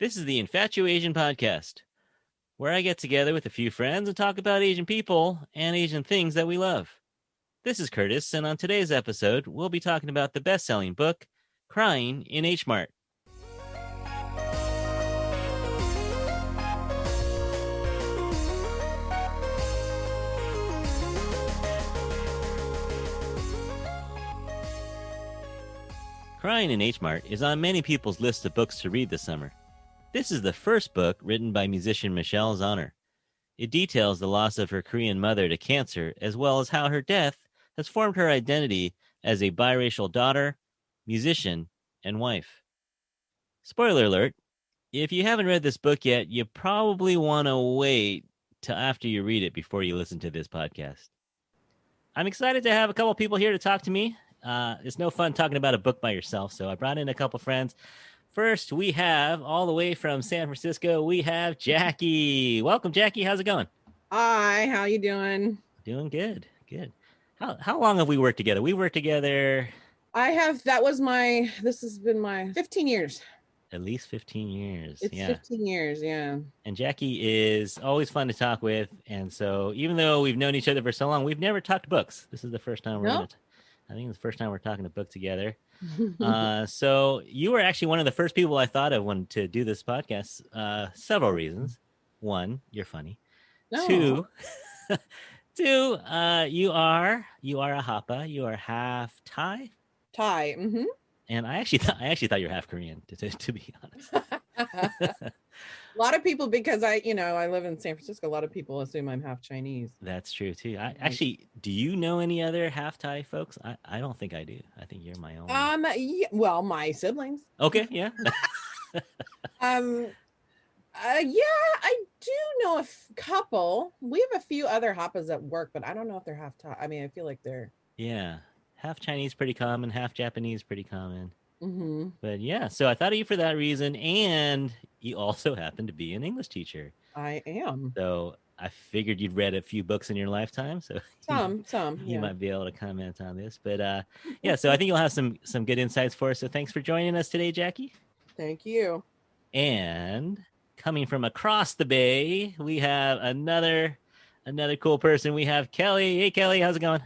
This is the InfatuAsian podcast, where I get together with a few friends and talk about Asian people and Asian things that we love. This is Curtis, and on today's episode, we'll be talking about the best-selling book, Crying in H-Mart. Crying in H-Mart is on many people's list of books to read this summer. This is the first book written by musician Michell Zauner. It details the loss of her Korean mother to cancer, as well as how her death has formed her identity as a biracial daughter, musician, and wife. Spoiler alert, if you haven't read this book yet, you probably want to wait till after you read it before you listen to this podcast. I'm excited to have a couple people here to talk to me. It's no fun talking about a book by yourself, so I brought in a couple friends. First, we have, all the way from San Francisco, we have Jackie. Welcome, Jackie. How's it going? Hi, how you doing? Doing good, good. How long have we worked together? We worked together... This has been my 15 years. At least 15 years. It's 15 years, yeah. And Jackie is always fun to talk with, and so even though we've known each other for so long, we've never talked books. This is the first time I think it's the first time we're talking a book together. So you were actually one of the first people I thought of when to do this podcast. Several reasons. One, you're funny. No. Two, you are a Hapa. You are half Thai. Thai. Mm-hmm. And I actually thought you were half Korean. To be honest. A lot of people, because I live in San Francisco, a lot of people assume I'm half Chinese. That's true too. Do you know any other half Thai folks? I don't think I do. I think you're my own. Yeah, well, my siblings. Okay, yeah. Yeah, I do know a couple. We have a few other Hapas at work, but I don't know if they're half Thai. I mean, I feel like they're. Yeah, half Chinese pretty common, half Japanese pretty common. Mm-hmm. But yeah, so I thought of you for that reason, and you also happen to be an English teacher. I am. So I figured you'd read a few books in your lifetime, so some, you might be able to comment on this. But yeah, so I think you'll have some good insights for us. So thanks for joining us today, Jackie. Thank you. And coming from across the bay, we have another cool person. We have Kelly. Hey, Kelly, how's it going?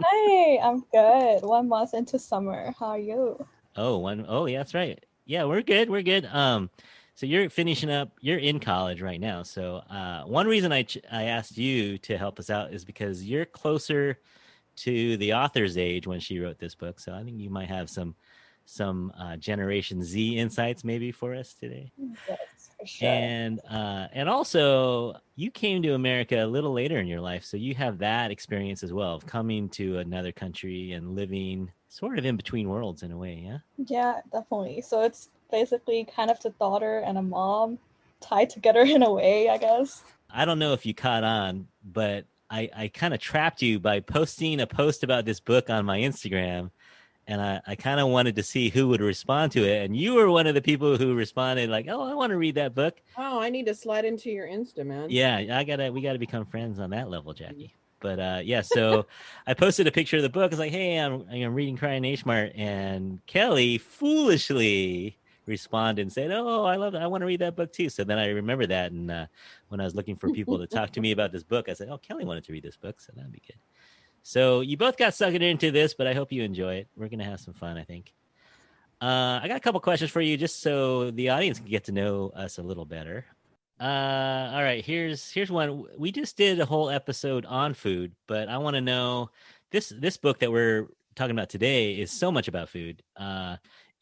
Hi, I'm good. 1 month into summer. How are you? Oh, yeah, that's right. Yeah, we're good. So you're finishing up. You're in college right now. So one reason I asked you to help us out is because you're closer to the author's age when she wrote this book. So I think you might have some Generation Z insights maybe for us today. Yes, for sure. And also you came to America a little later in your life, so you have that experience as well of coming to another country and living sort of in between worlds in a way. Yeah, definitely. So it's basically kind of the daughter and a mom tied together in a way, I guess. I don't know if you caught on, but I kind of trapped you by posting a post about this book on my Instagram. And I kind of wanted to see who would respond to it. And you were one of the people who responded like, oh, I want to read that book. Oh, I need to slide into your Insta, man. Yeah, we got to become friends on that level, Jackie. But yeah, so I posted a picture of the book. It's like, hey, I'm reading Crying in H-Mart. And Kelly foolishly responded and said, oh, I love it. I want to read that book too. So then I remember that. And when I was looking for people to talk to me about this book, I said, oh, Kelly wanted to read this book. So that'd be good. So you both got sucked into this, but I hope you enjoy it. We're going to have some fun, I think. I got a couple questions for you just so the audience can get to know us a little better. All right, here's one. We just did a whole episode on food, but I want to know, this book that we're talking about today is so much about food.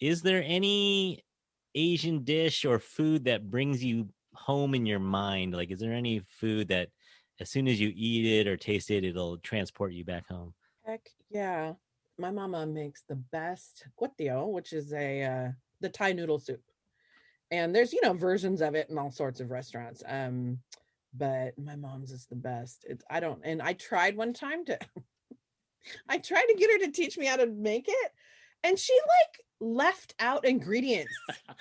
Is there any Asian dish or food that brings you home in your mind? Like, is there any food that as soon as you eat it or taste it, it'll transport you back home? Heck yeah. My mama makes the best guatio, which is the Thai noodle soup. And there's, versions of it in all sorts of restaurants. But my mom's is the best. I tried one time I tried to get her to teach me how to make it. And she left out ingredients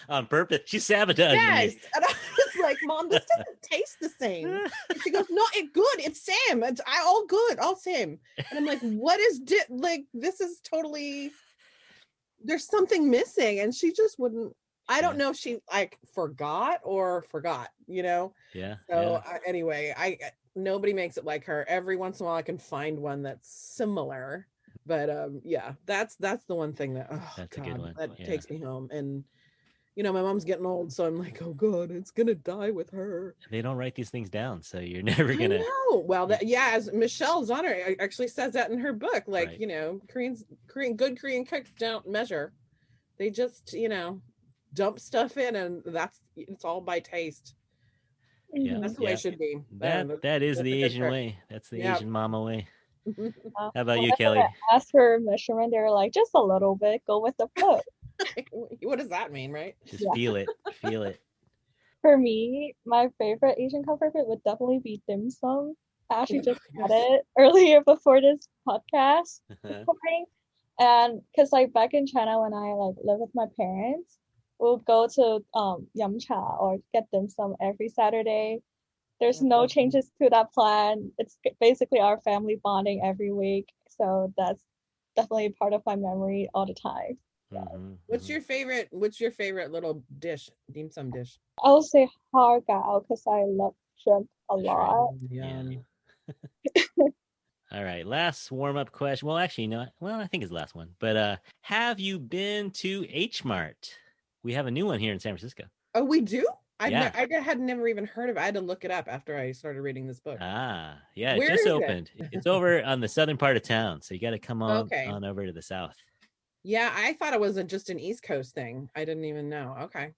on purpose. She sabotaged yes. me. And I was like, Mom, this doesn't taste the same. And she goes, no, it's good. It's same. It's all good. All same. And I'm like, what is this is totally, there's something missing. And she just wouldn't I don't know if she like forgot, you know? Yeah. So anyway, nobody makes it like her. Every once in a while I can find one that's similar. But yeah, that's the one thing that That's a God, good one. that Yeah. takes me home. And you know, my mom's getting old, so I'm like, oh God, it's gonna die with her. They don't write these things down, so you're never I gonna. know. Well, yeah, as Michelle Zauner actually says that in her book, like, Right. you know, good Korean cooks don't measure. They just, you know, dump stuff in, and it's all by taste. Yeah. Mhm. That's the way it should be. That is That's the a good Asian trick. way. That's the Yeah. Asian mama way. How about you, Whenever Kelly? I asked for measurement, they were like, just a little bit, go with the flow. What does that mean, right? Just Yeah. feel it. Feel it. For me, my favorite Asian comfort food would definitely be dim sum. I actually just had it earlier before this podcast recording. And because like back in China when I like lived with my parents, we'll go to Yumcha or get dim sum every Saturday. There's no changes to that plan. It's basically our family bonding every week. So that's definitely part of my memory all the time. What's your favorite little dish, dim sum dish? I would say har gao because I love shrimp a lot. Yeah. All right, last warm-up question. Well, actually, no. Well, I think it's the last one. But have you been to H-Mart? We have a new one here in San Francisco. Oh, we do? I had never even heard of it. I had to look it up after I started reading this book. Yeah, it Where just is opened. It's over on the southern part of town, so you got to come on over to the south. Yeah, I thought it was just an East Coast thing. I didn't even know. Okay.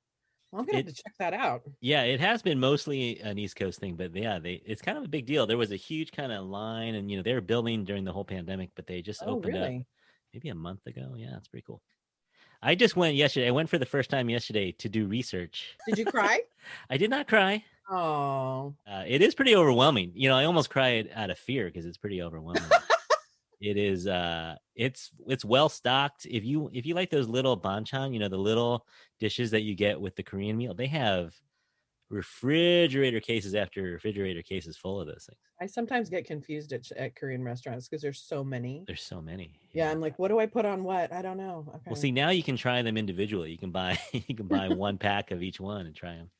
Well, I'm gonna have to check that out. Yeah, it has been mostly an East Coast thing, but yeah, it's kind of a big deal. There was a huge kind of line, and they were building during the whole pandemic, but they just opened up maybe a month ago. Yeah, it's pretty cool. I just went yesterday. I went for the first time yesterday to do research. Did you cry? I did not cry. Oh, it is pretty overwhelming. I almost cried out of fear because it's pretty overwhelming. It is. It's well stocked. If you like those little banchan, the little dishes that you get with the Korean meal, they have refrigerator cases after refrigerator cases full of those things. I sometimes get confused at Korean restaurants because there's so many. Yeah, I'm like, what do I put on what? I don't know. Okay. Well, see, now you can try them individually. You can buy one pack of each one and try them.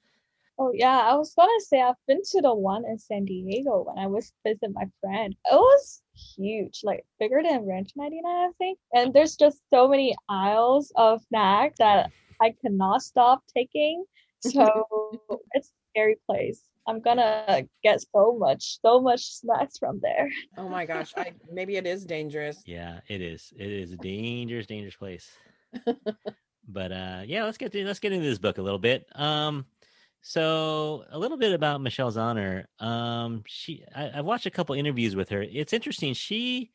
Oh yeah, I was gonna say I've been to the one in San Diego when I was visiting my friend. It was huge, like bigger than Ranch 99, I think. And there's just so many aisles of snacks that I cannot stop taking. So it's a scary place. I'm gonna get so much snacks from there. Oh my gosh, maybe it is dangerous. Yeah, it is. It is a dangerous place. But yeah, let's get into this book a little bit. So a little bit about Michell Zauner. I've watched a couple interviews with her. It's interesting. She,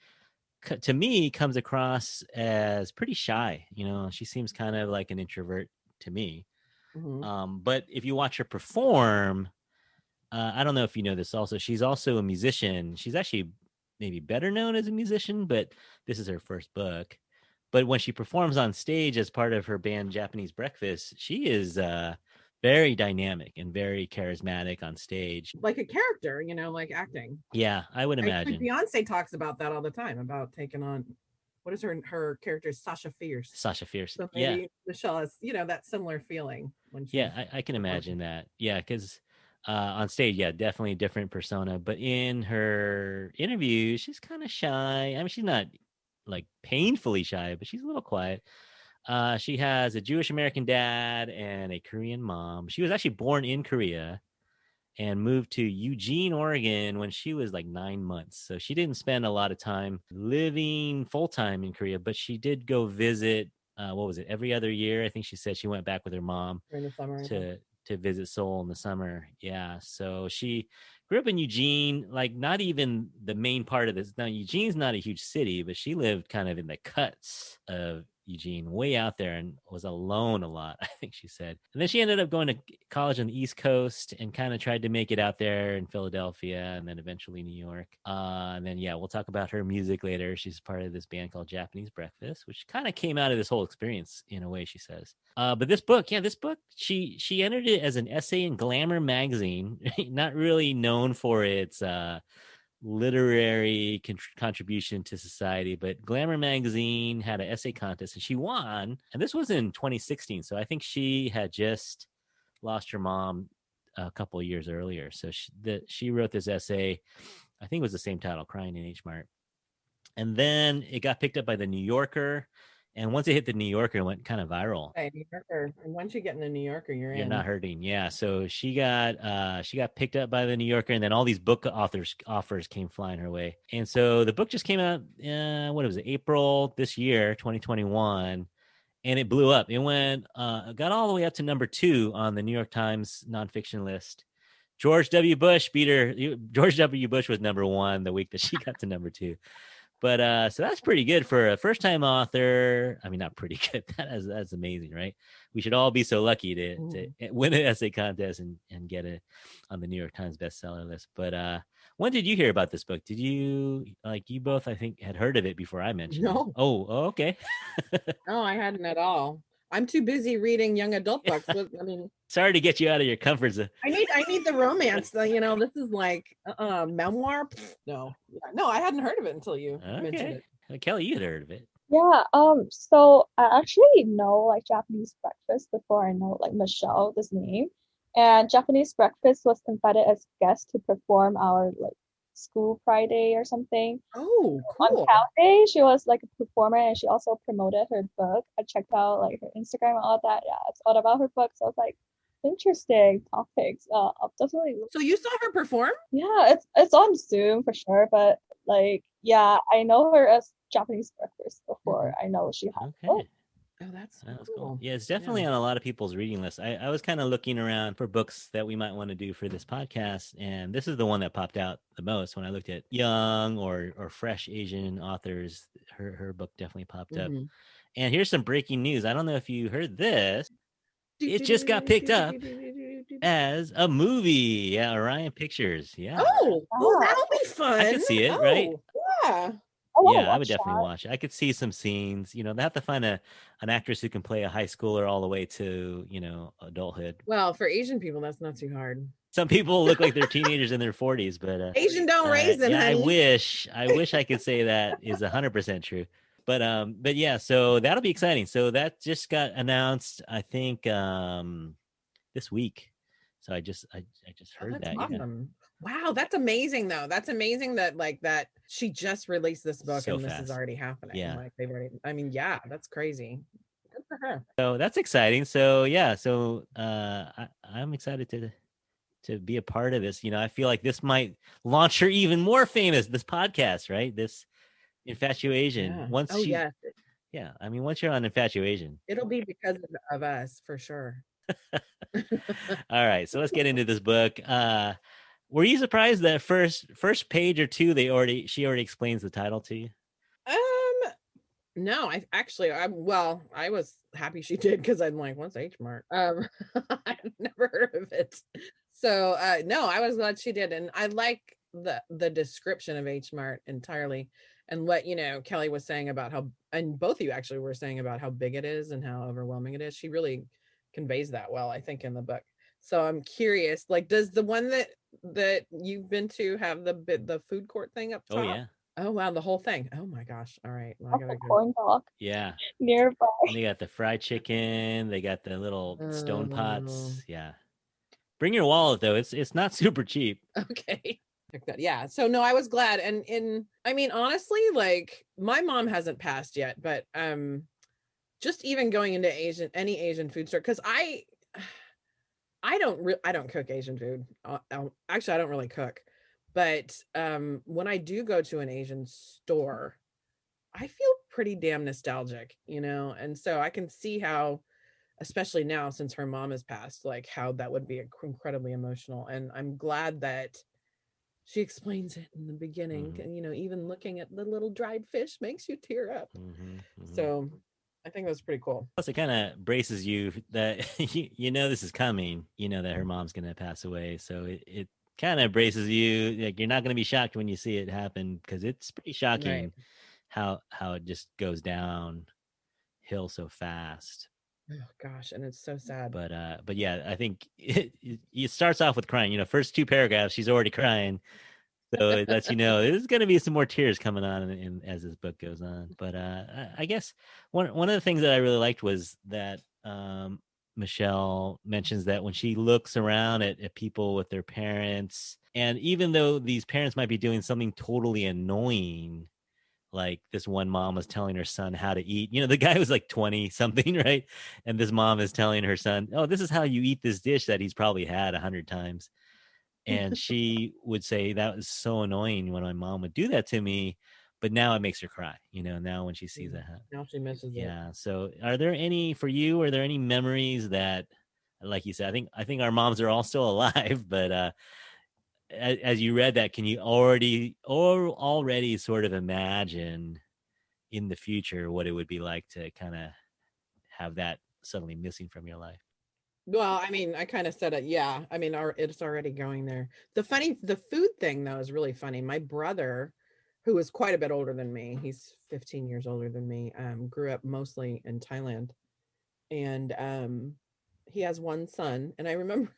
to me, comes across as pretty shy. She seems kind of like an introvert to me. Mm-hmm. But if you watch her perform, I don't know if you know this also, she's also a musician. She's actually maybe better known as a musician, but this is her first book. But when she performs on stage as part of her band Japanese Breakfast, she is very dynamic and very charismatic on stage. Like a character, like acting. Yeah, I would imagine. Beyonce talks about that all the time, about taking on, what is her character? Sasha Fierce. So maybe Michelle has, that similar feeling. I can imagine that. Yeah, because on stage, definitely a different persona. But in her interviews, she's kind of shy. I mean, she's not like painfully shy, but she's a little quiet. She has a Jewish American dad and a Korean mom. She was actually born in Korea and moved to Eugene, Oregon when she was like 9 months. So she didn't spend a lot of time living full-time in Korea, but she did go visit, every other year. I think she said she went back with her mom during the summer to visit Seoul in the summer. Yeah. So she grew up in Eugene, like not even the main part of this. Now, Eugene's not a huge city, but she lived kind of in the cuts of Eugene, way out there, and was alone a lot, I think she said. And then she ended up going to college on the East Coast and kind of tried to make it out there in Philadelphia and then eventually New York. And then, we'll talk about her music later. She's part of this band called Japanese Breakfast, which kind of came out of this whole experience in a way, she says. But this book, she entered it as an essay in Glamour magazine, not really known for its literary contribution to society. But Glamour magazine had an essay contest and she won. And this was in 2016. So I think she had just lost her mom a couple of years earlier. So she wrote this essay. I think it was the same title, Crying in H-Mart. And then it got picked up by the New Yorker. And once it hit the New Yorker, it went kind of viral. Hey, New Yorker. And once you get in the New Yorker, you're You're in. not hurting. Yeah. So she got picked up by the New Yorker, and then all these book offers came flying her way. And so the book just came out, what was it, April this year, 2021, and it blew up. It went, got all the way up to number 2 on the New York Times nonfiction list. George W. Bush beat her. George W. Bush was number 1 the week that she got to number 2. But so that's pretty good for a first-time author. I mean, not pretty good. That's amazing, right? We should all be so lucky to win an essay contest and get it on the New York Times bestseller list. But when did you hear about this book? Did you you both, I think, had heard of it before I mentioned it? Oh, okay. No, I hadn't at all. I'm too busy reading young adult books. I mean, sorry to get you out of your comfort zone. I need the romance. You know, this is like memoir. No, I hadn't heard of it until you mentioned it. Kelly, you had heard of it. Yeah. So I actually know like Japanese Breakfast before I know like Michelle, this name. And Japanese Breakfast was invited as guest to perform our like school Friday or something. Oh, cool. On Cal Day, she was like a performer and she also promoted her book. I checked out like her Instagram and all that. Yeah, it's all about her book. So I was like, interesting topics. I'll definitely look. So you saw her perform? Yeah, it's on Zoom for sure. But like, yeah, I know her as Japanese Breakfast before. I know she had. Okay. Oh, that's cool. Yeah, it's definitely on a lot of people's reading list. I was kind of looking around for books that we might want to do for this podcast, and this is the one that popped out the most when I looked at young or fresh Asian authors. Her book definitely popped up. And here's some breaking news. I don't know if you heard this. It just got picked up as a movie. Yeah, Orion Pictures. Yeah. Oh, that'll be fun. I could see it, right? Yeah. Yeah, I would definitely watch it. I could see some scenes. You know, they have to find an actress who can play a high schooler all the way to, adulthood. Well, for Asian people, that's not too hard. Some people look like they're teenagers in their 40s, but Asian don't raise them. Yeah, honey. I wish I could say that is 100% true. But yeah, so that'll be exciting. So that just got announced, I think, this week. So I just heard that. Awesome. Wow, that's amazing though. That's amazing that she just released this book so and fast. This is already happening. Yeah. Like they've already, I mean, yeah, that's crazy. Good for her. So that's exciting. So yeah, I'm excited to be a part of this. I feel like this might launch her even more famous, this podcast, right? This InfatuAsian. Yeah. Yeah. I mean, once you're on InfatuAsian, it'll be because of us for sure. All right, so let's get into this book. Were you surprised that first page or two she already explains the title to you? No, I was happy she did because I'm like, what's H-Mart? I've never heard of it. So no, I was glad she did, and I like the description of H-Mart entirely, and what Kelly was saying about how, and both of you actually were saying about how big it is and how overwhelming it is. She really conveys that well, I think, in the book. So I'm curious, like, does the one that you've been to have the food court thing up top? Oh yeah. Oh wow, the whole thing. Oh my gosh. All right. Well, I gotta go. Corn dog. Yeah. Nearby. And they got the fried chicken. They got the little stone pots. Yeah. Bring your wallet though. It's not super cheap. Okay. Yeah. So no, I was glad. And I mean, honestly, like my mom hasn't passed yet, but just even going into any Asian food store, because I don't cook Asian food. Actually, I don't really cook. But when I do go to an Asian store, I feel pretty damn nostalgic, and so I can see how, especially now since her mom has passed, like how that would be incredibly emotional. And I'm glad that she explains it in the beginning. Mm-hmm. And, even looking at the little dried fish makes you tear up. Mm-hmm. So I think that's pretty cool. Plus, it kind of braces you that this is coming. That her mom's going to pass away, so it kind of braces you. Like you're not going to be shocked when you see it happen, because it's pretty shocking how it just goes downhill so fast. Oh gosh, and it's so sad. But yeah, I think it starts off with crying. First two paragraphs, she's already crying. So it lets you know there's going to be some more tears coming on as this book goes on. But I guess one of the things that I really liked was that Michelle mentions that when she looks around at people with their parents, and even though these parents might be doing something totally annoying, like this one mom was telling her son how to eat. The guy was like 20 something, right? And this mom is telling her son, oh, this is how you eat this dish that he's probably had 100 times. And she would say, that was so annoying when my mom would do that to me. But now it makes her cry, now when she sees that happen. Now she misses it. Yeah. So are there any memories that, like you said, I think our moms are all still alive, but as you read that, can you already sort of imagine in the future what it would be like to kind of have that suddenly missing from your life? Well, I mean, I kind of said it. Yeah. I mean, it's already going there. The food thing though is really funny. My brother, who is quite a bit older than me, he's 15 years older than me, grew up mostly in Thailand. And he has one son. And I remember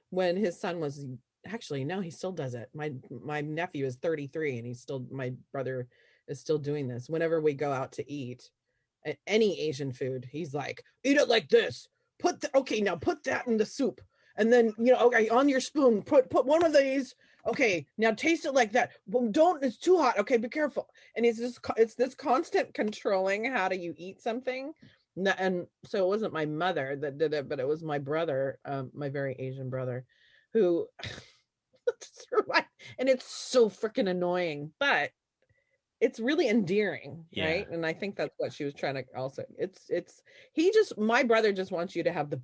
when his son was, actually, no, he still does it. My nephew is 33 and my brother is still doing this. Whenever we go out to eat any Asian food, he's like, eat it like this. Now put that in the soup. And then, okay, on your spoon, put one of these. Okay, now taste it like that. Well, it's too hot. Okay, be careful. And it's this constant controlling how do you eat something. And so it wasn't my mother that did it, but it was my brother, my very Asian brother, who and it's so freaking annoying, but it's really endearing, right? And I think that's what she was trying to also. My brother just wants you to have the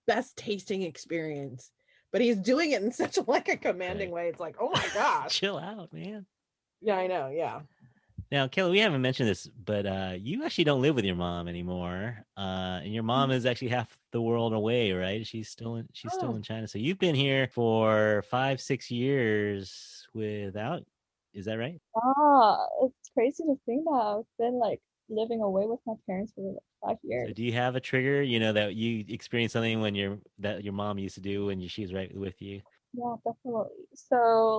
best tasting experience, but he's doing it in such a commanding way. It's like, oh my gosh, chill out, man. Yeah, I know. Yeah. Now, Kelly, we haven't mentioned this, but you actually don't live with your mom anymore, and your mom is actually half the world away, right? She's still in China. So you've been here for 5-6 years without. Is that right? It's crazy to think that I've been living away with my parents for 5 years. So do you have a trigger, that you experienced something that your mom used to do when she's right with you? Yeah, definitely. So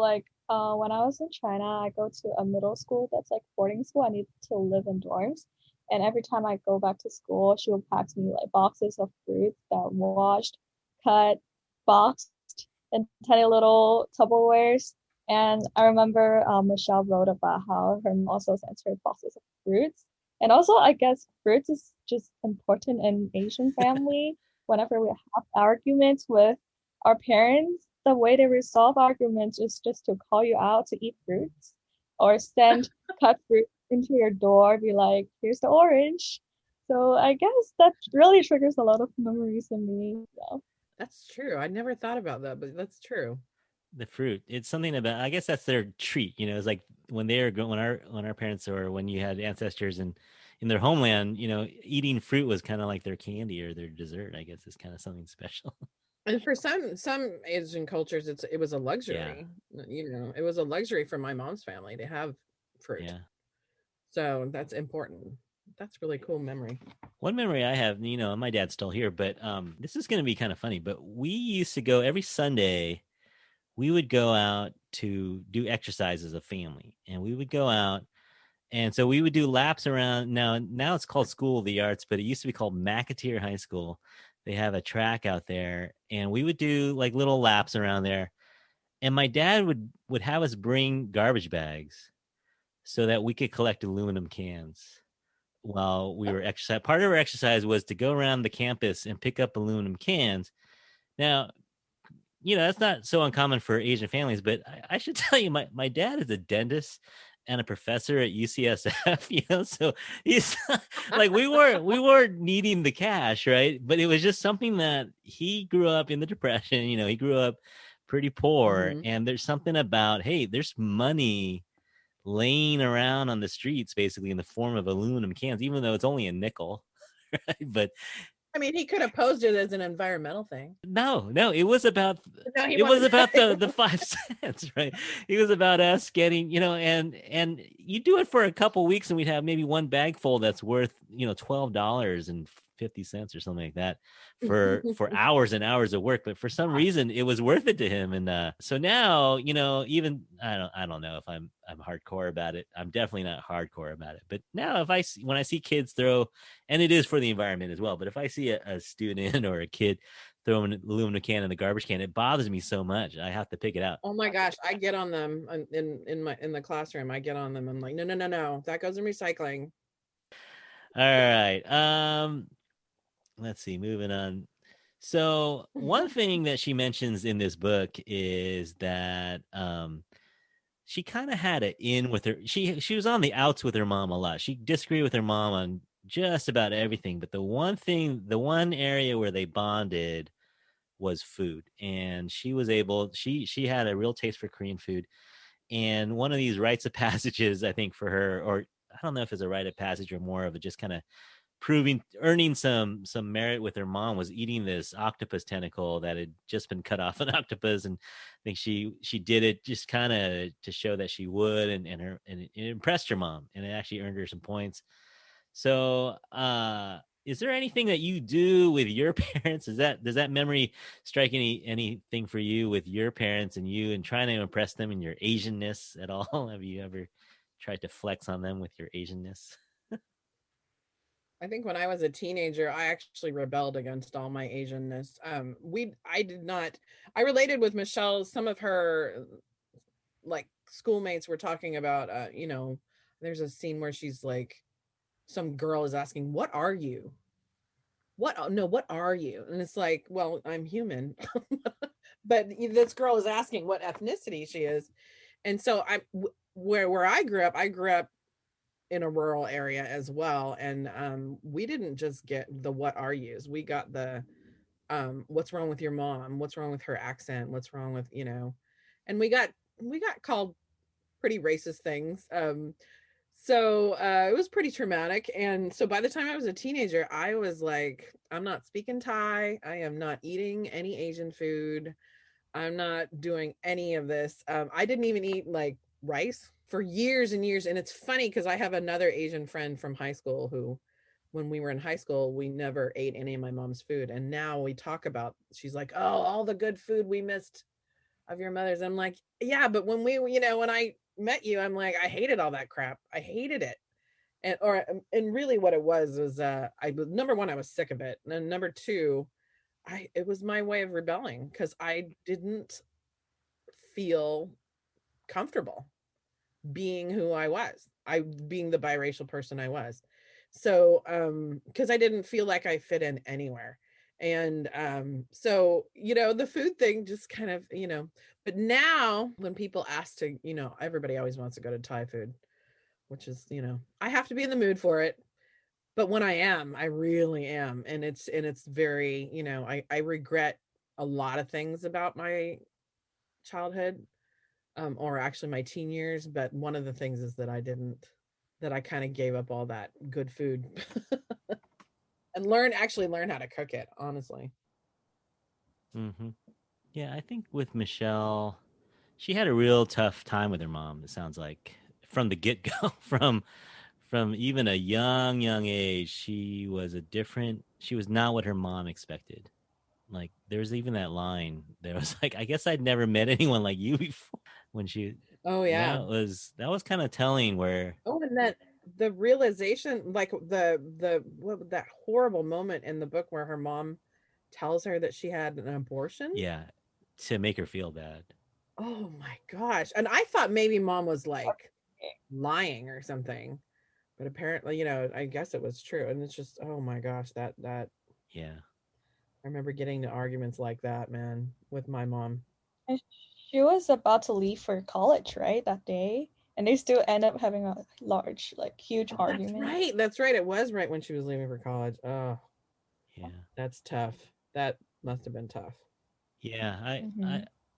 when I was in China, I go to a middle school that's boarding school. I need to live in dorms. And every time I go back to school, she will pack me boxes of fruits that washed, cut, boxed, in tiny little Tupperwares. And I remember Michelle wrote about how her mom also sends her boxes of fruits. And also, I guess fruits is just important in Asian family. Whenever we have arguments with our parents, the way they resolve arguments is just to call you out to eat fruits or send cut fruit into your door, be like, here's the orange. So I guess that really triggers a lot of memories in me. So. That's true. I never thought about that, but that's true. The fruit, it's something about, I guess that's their treat, it's like when our parents, or when you had ancestors in their homeland, eating fruit was kind of like their candy or their dessert. I guess is kind of something special. And for some Asian cultures, it was a luxury. Yeah. It was a luxury for my mom's family to have fruit. Yeah. So that's important. That's really cool memory. One memory I have, my dad's still here, but this is going to be kind of funny, but we used to go every Sunday. We would go out to do exercise as a family, and we would go out. And so we would do laps around. Now it's called School of the Arts, but it used to be called McAteer High School. They have a track out there, and we would do little laps around there. And my dad would have us bring garbage bags so that we could collect aluminum cans while we were exercising. Part of our exercise was to go around the campus and pick up aluminum cans. Now, that's not so uncommon for Asian families, but I should tell you, my dad is a dentist and a professor at UCSF, so he's we weren't needing the cash, right? But it was just something that he grew up in the Depression, he grew up pretty poor. Mm-hmm. And there's something about, hey, there's money laying around on the streets, basically in the form of aluminum cans, even though it's only a nickel, right? But I mean, he could have posed it as an environmental thing. No, it was about the 5 cents, right? It was about us getting, and you do it for a couple weeks, and we'd have maybe one bag full that's worth, $12.50, 50 cents or something like that for hours and hours of work. But for some reason, it was worth it to him. And so now, even I don't know if I'm hardcore about it. I'm definitely not hardcore about it. But now when I see kids throw, and it is for the environment as well, but if I see a student or a kid throw an aluminum can in the garbage can, it bothers me so much. I have to pick it out. Oh my gosh, I get on them in the classroom. I get on them. I'm like, no, that goes in recycling. All right. Let's see. Moving on. So one thing that she mentions in this book is that she kind of had an in with her. She was on the outs with her mom a lot. She disagreed with her mom on just about everything, but the one area where they bonded was food, and she had a real taste for Korean food. And one of these rites of passages, I think, for her, or I don't know if it's a rite of passage or more of it, just kind of earning some merit with her mom, was eating this octopus tentacle that had just been cut off an octopus. And I think she did it just kind of to show that she would, and it impressed her mom, and it actually earned her some points. So is there anything that you do with your parents? Does that memory strike anything for you with your parents and trying to impress them in your Asianness at all? Have you ever tried to flex on them with your Asianness? I think when I was a teenager, I actually rebelled against all my Asianness. I related with Michelle. Some of her like schoolmates were talking about, there's a scene where she's like, some girl is asking, what are you? What are you? And it's like, well, I'm human. But this girl is asking what ethnicity she is. And so where I grew up in a rural area as well. And we didn't just get the what are yous. We got the what's wrong with your mom? What's wrong with her accent? What's wrong with, and we got called pretty racist things. So it was pretty traumatic. And so by the time I was a teenager, I was like, I'm not speaking Thai. I am not eating any Asian food. I'm not doing any of this. I didn't even eat like rice for years and years. And it's funny because I have another Asian friend from high school who, when we were in high school, we never ate any of my mom's food. And now we talk about, she's like, oh, all the good food we missed of your mother's. I'm like, yeah, but when when I met you, I'm like, I hated all that crap. I hated it. And really what it was number one, I was sick of it. And then number two, it was my way of rebelling because I didn't feel comfortable being who I was. Being the biracial person I was. So, because I didn't feel like I fit in anywhere. And so, the food thing just kind of, but now when people ask to, everybody always wants to go to Thai food, which is, I have to be in the mood for it. But when I am, I really am. And it's very, I regret a lot of things about my childhood, or actually my teen years. But one of the things is that I kind of gave up all that good food and learn how to cook it, honestly. Mm-hmm. Yeah, I think with Michelle, she had a real tough time with her mom. It sounds like from the get-go, from even a young age, she was not what her mom expected. Like there's even that line that was like, I guess I'd never met anyone like you before. When she, oh yeah, that was kind of telling. Where and that the realization, like that horrible moment in the book where her mom tells her that she had an abortion. Yeah, to make her feel bad. Oh my gosh. And I thought maybe mom was like lying or something, but apparently, I guess it was true. And it's just, oh my gosh, that yeah, I remember getting into arguments like that, man, with my mom. And she was about to leave for college, right, that day, and they still end up having a large, like, huge argument. That's right, it was right when she was leaving for college. Oh yeah, that's tough. That must have been tough. Yeah,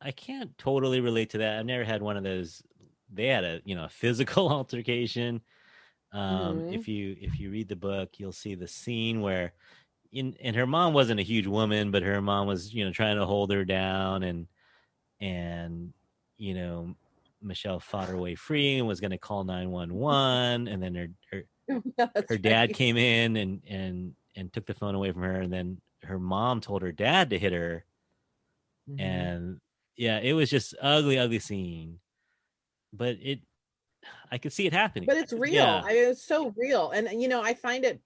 I can't totally relate to that. I've never had one of those. They had a physical altercation. If you read the book, you'll see the scene where and her mom wasn't a huge woman, but her mom was trying to hold her down, and Michelle fought her way free and was going to call 911, and then her dad came in took the phone away from her, and then her mom told her dad to hit her. Mhm. And yeah, it was just ugly scene. But I could see it happening. But it's real. Yeah. I mean, it's so real. And I find it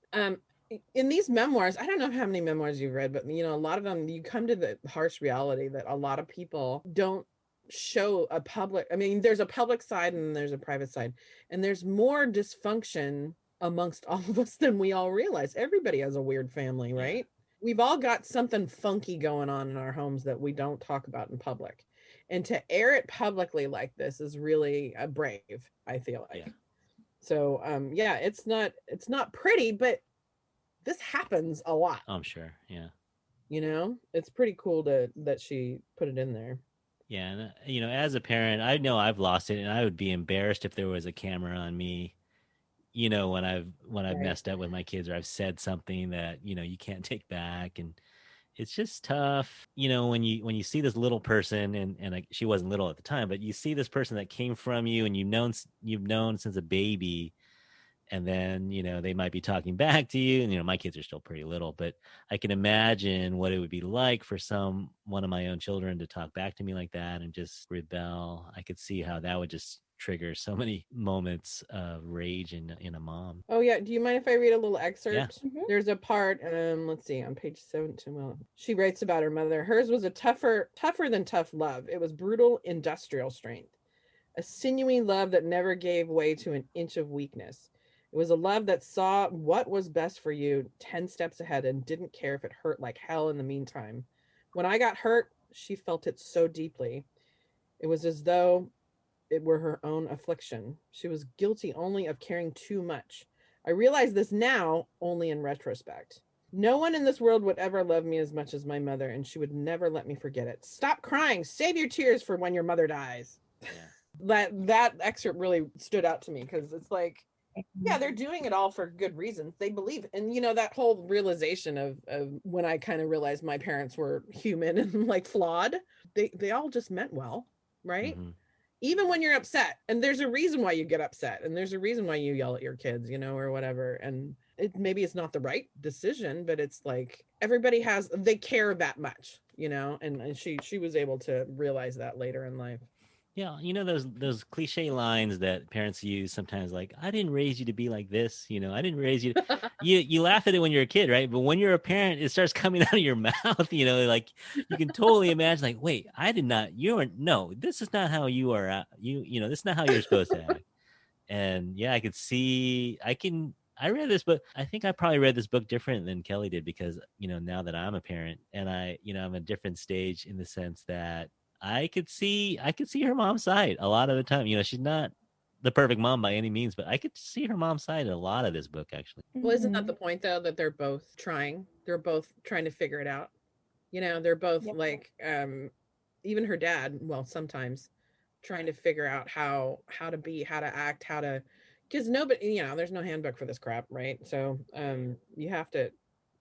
in these memoirs, I don't know how many memoirs you've read, but a lot of them, you come to the harsh reality that a lot of people don't show a public. I mean, there's a public side and there's a private side, and there's more dysfunction amongst all of us than we all realize. Everybody has a weird family, right? We've all got something funky going on in our homes that we don't talk about in public. And to air it publicly like this is really brave, I feel like. Yeah. So it's not pretty, but this happens a lot. I'm sure. Yeah. It's pretty cool that she put it in there. Yeah, and as a parent, I know I've lost it, and I would be embarrassed if there was a camera on me. When I've Right. messed up with my kids, or I've said something that you can't take back, and it's just tough. When you see this little person, and she wasn't little at the time, but you see this person that came from you, and you've known since a baby. And then, they might be talking back to you. And, my kids are still pretty little, but I can imagine what it would be like for one of my own children to talk back to me like that and just rebel. I could see how that would just trigger so many moments of rage in a mom. Oh yeah. Do you mind if I read a little excerpt? Yeah. There's a part, let's see, on page 17. Well, she writes about her mother. Hers was a tougher than tough love. It was brutal industrial strength, a sinewy love that never gave way to an inch of weakness. It was a love that saw what was best for you 10 steps ahead and didn't care if it hurt like hell in the meantime. When I got hurt, she felt it so deeply. It was as though it were her own affliction. She was guilty only of caring too much. I realize this now only in retrospect. No one in this world would ever love me as much as my mother, and she would never let me forget it. Stop crying. Save your tears for when your mother dies. Yeah. That excerpt really stood out to me because it's like, yeah, they're doing it all for good reasons. They believe. And, that whole realization of when I kind of realized my parents were human and like flawed, they all just meant well, right? Mm-hmm. Even when you're upset. And there's a reason why you get upset. And there's a reason why you yell at your kids, or whatever. And maybe it's not the right decision, but it's like they care that much, and she was able to realize that later in life. Yeah, those cliche lines that parents use sometimes, like, I didn't raise you to be like this, I didn't raise you you laugh at it when you're a kid, right? But when you're a parent, it starts coming out of your mouth, like you can totally imagine, like, wait, no, this is not how you are, this is not how you're supposed to act. And yeah, I read this book. I think I probably read this book different than Kelly did because, now that I'm a parent and I'm a different stage in the sense that I could see her mom's side a lot of the time. She's not the perfect mom by any means, but I could see her mom's side in a lot of this book, actually. Well, isn't that the point though, that they're both trying to figure it out? They're both like, even her dad, well, sometimes trying to figure out how to be, how to act, because nobody, there's no handbook for this crap, right? So you have to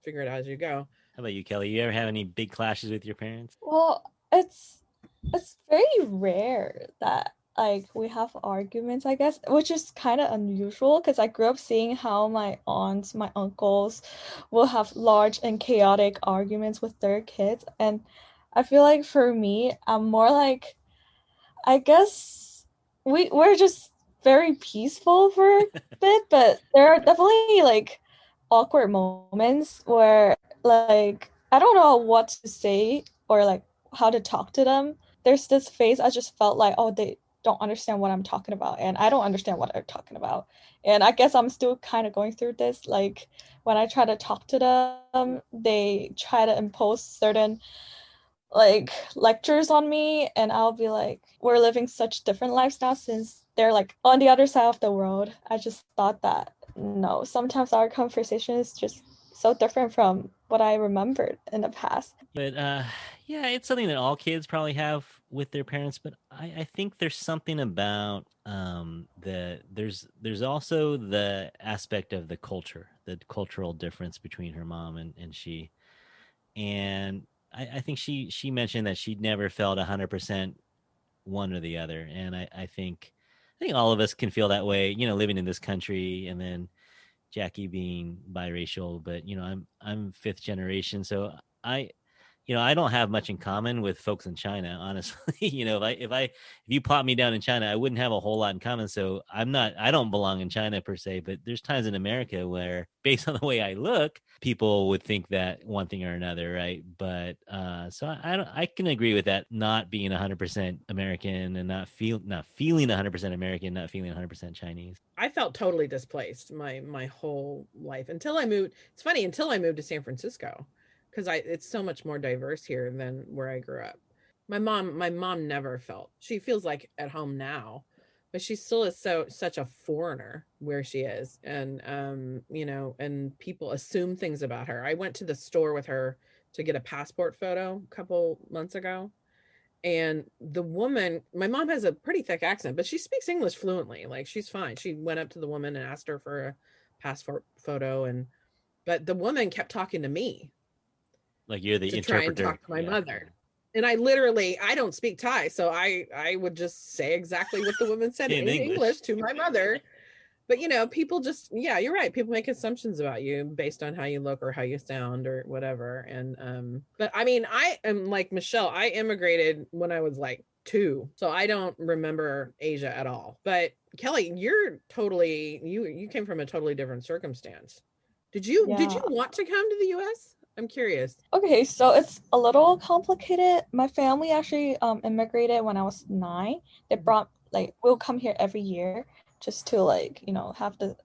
figure it out as you go. How about you, Kelly? You ever have any big clashes with your parents? Well, it's very rare that we have arguments, I guess, which is kind of unusual because I grew up seeing how my aunts, my uncles will have large and chaotic arguments with their kids. And I feel like for me, I'm more like, I guess we're just very peaceful for a bit, but there are definitely like awkward moments where like I don't know what to say or like how to talk to them. There's this phase I just felt like, oh, they don't understand what I'm talking about, and I don't understand what they're talking about. And I guess I'm still kind of going through this. Like when I try to talk to them, they try to impose certain like lectures on me, and I'll be like, we're living such different lives now since they're like on the other side of the world. I just thought that no, sometimes our conversation is just so different from what I remembered in the past. But yeah, it's something that all kids probably have with their parents. But I think there's something about there's also the aspect of the cultural difference between her mom and she. And I think she mentioned that she'd never felt 100% one or the other. And I think all of us can feel that way, living in this country. And then, Jackie being biracial, but I'm fifth generation, so I I don't have much in common with folks in China, honestly. If you plot me down in China, I wouldn't have a whole lot in common. So I don't belong in China per se, but there's times in America where, based on the way I look, people would think that one thing or another, right? But so I can agree with that, not being 100% American and not feeling 100% American, not feeling 100% Chinese. I felt totally displaced my whole life until I moved. It's funny, until I moved to San Francisco, because it's so much more diverse here than where I grew up. My mom never felt, she feels like at home now, but she still is such a foreigner where she is. And and people assume things about her. I went to the store with her to get a passport photo a couple months ago, and the woman, my mom has a pretty thick accent, but she speaks English fluently. Like, she's fine. She went up to the woman and asked her for a passport photo, but the woman kept talking to me, like you're the to interpreter. try and talk to my mother. And I don't speak Thai, so I would just say exactly what the woman said in English to my mother. But people just, yeah, you're right. People make assumptions about you based on how you look or how you sound or whatever. And but I mean, I am like Michelle. I immigrated when I was like 2, so I don't remember Asia at all. But Kelly, you came from a totally different circumstance. Did you want to come to the US? I'm curious. Okay, so it's a little complicated. My family actually immigrated when I was 9. They brought we'll come here every year just to have the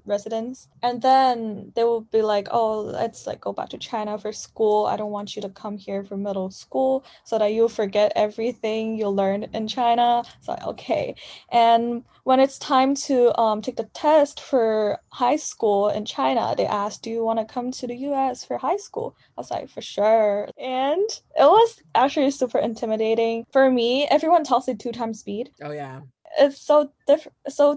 residence, and then they will be like, oh, let's go back to China for school. I don't want you to come here for middle school so that you'll forget everything you learned in China. So okay. And when it's time to take the test for high school in China, they asked, do you want to come to the US for high school? I was like, for sure. And it was actually super intimidating for me. Everyone talks at 2 times speed. Oh yeah. It's so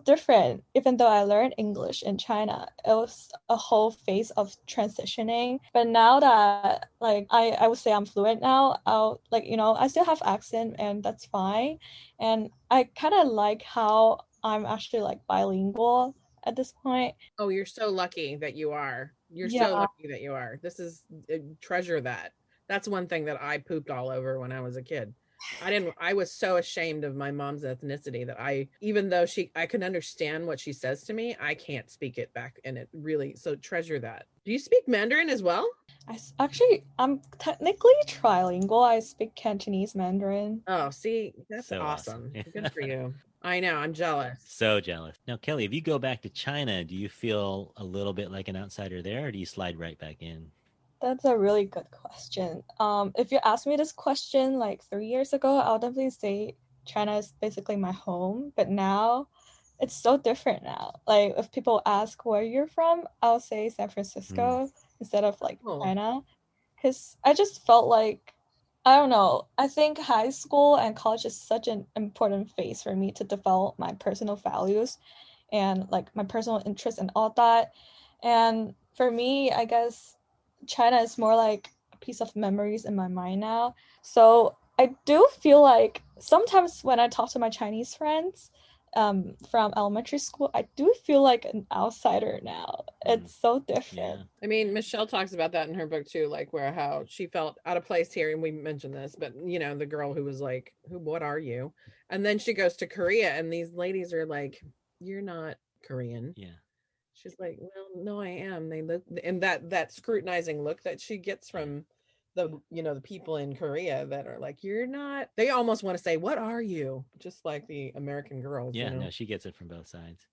different. Even though I learned English in China, it was a whole phase of transitioning. But now that I would say I'm fluent now, I still have accent, and that's fine. And I kind of like how I'm actually bilingual at this point. Oh, you're so lucky that you are. Yeah. So lucky that you are. This is treasure that. That's one thing that I pooped all over when I was a kid. I was so ashamed of my mom's ethnicity that even though I can understand what she says to me, I can't speak it back. And it really, so treasure that. Do you speak Mandarin as well? I'm technically trilingual. I speak Cantonese, Mandarin. Oh, see, that's so awesome. Good for you. I know, I'm jealous. So jealous. Now, Kelly, if you go back to China, do you feel a little bit like an outsider there, or do you slide right back in? That's a really good question. If you asked me this question 3 years ago, I'll definitely say China is basically my home. But now, it's so different now. If people ask where you're from, I'll say San Francisco instead of China. Because I just felt I don't know. I think high school and college is such an important phase for me to develop my personal values and my personal interests and all that. And for me, I guess China is more like a piece of memories in my mind now. So I do feel sometimes when I talk to my Chinese friends from elementary school, I do feel like an outsider now. It's so different. Yeah. I mean, Michelle talks about that in her book too, how she felt out of place here. And we mentioned this, but the girl who was like, what are you? And then she goes to Korea and these ladies are like, you're not Korean. Yeah. She's like, well, no, I am. They look, and that scrutinizing look that she gets from the people in Korea that are like, you're not. They almost want to say, what are you? Just like the American girls. Yeah, no, she gets it from both sides.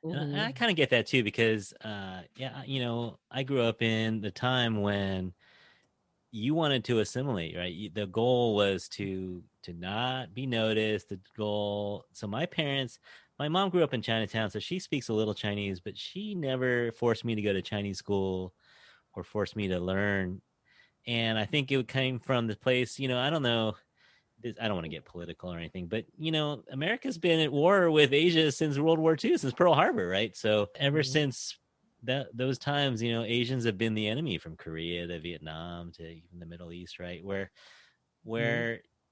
Mm-hmm. And I kind of get that too because, I grew up in the time when you wanted to assimilate, right? The goal was to not be noticed. The goal. So my mom grew up in Chinatown, so she speaks a little Chinese, but she never forced me to go to Chinese school or forced me to learn. And I think it came from the place, I don't know. I don't want to get political or anything, but, America's been at war with Asia since World War II, since Pearl Harbor, right? So ever since those times, Asians have been the enemy, from Korea to Vietnam to even the Middle East, right? Where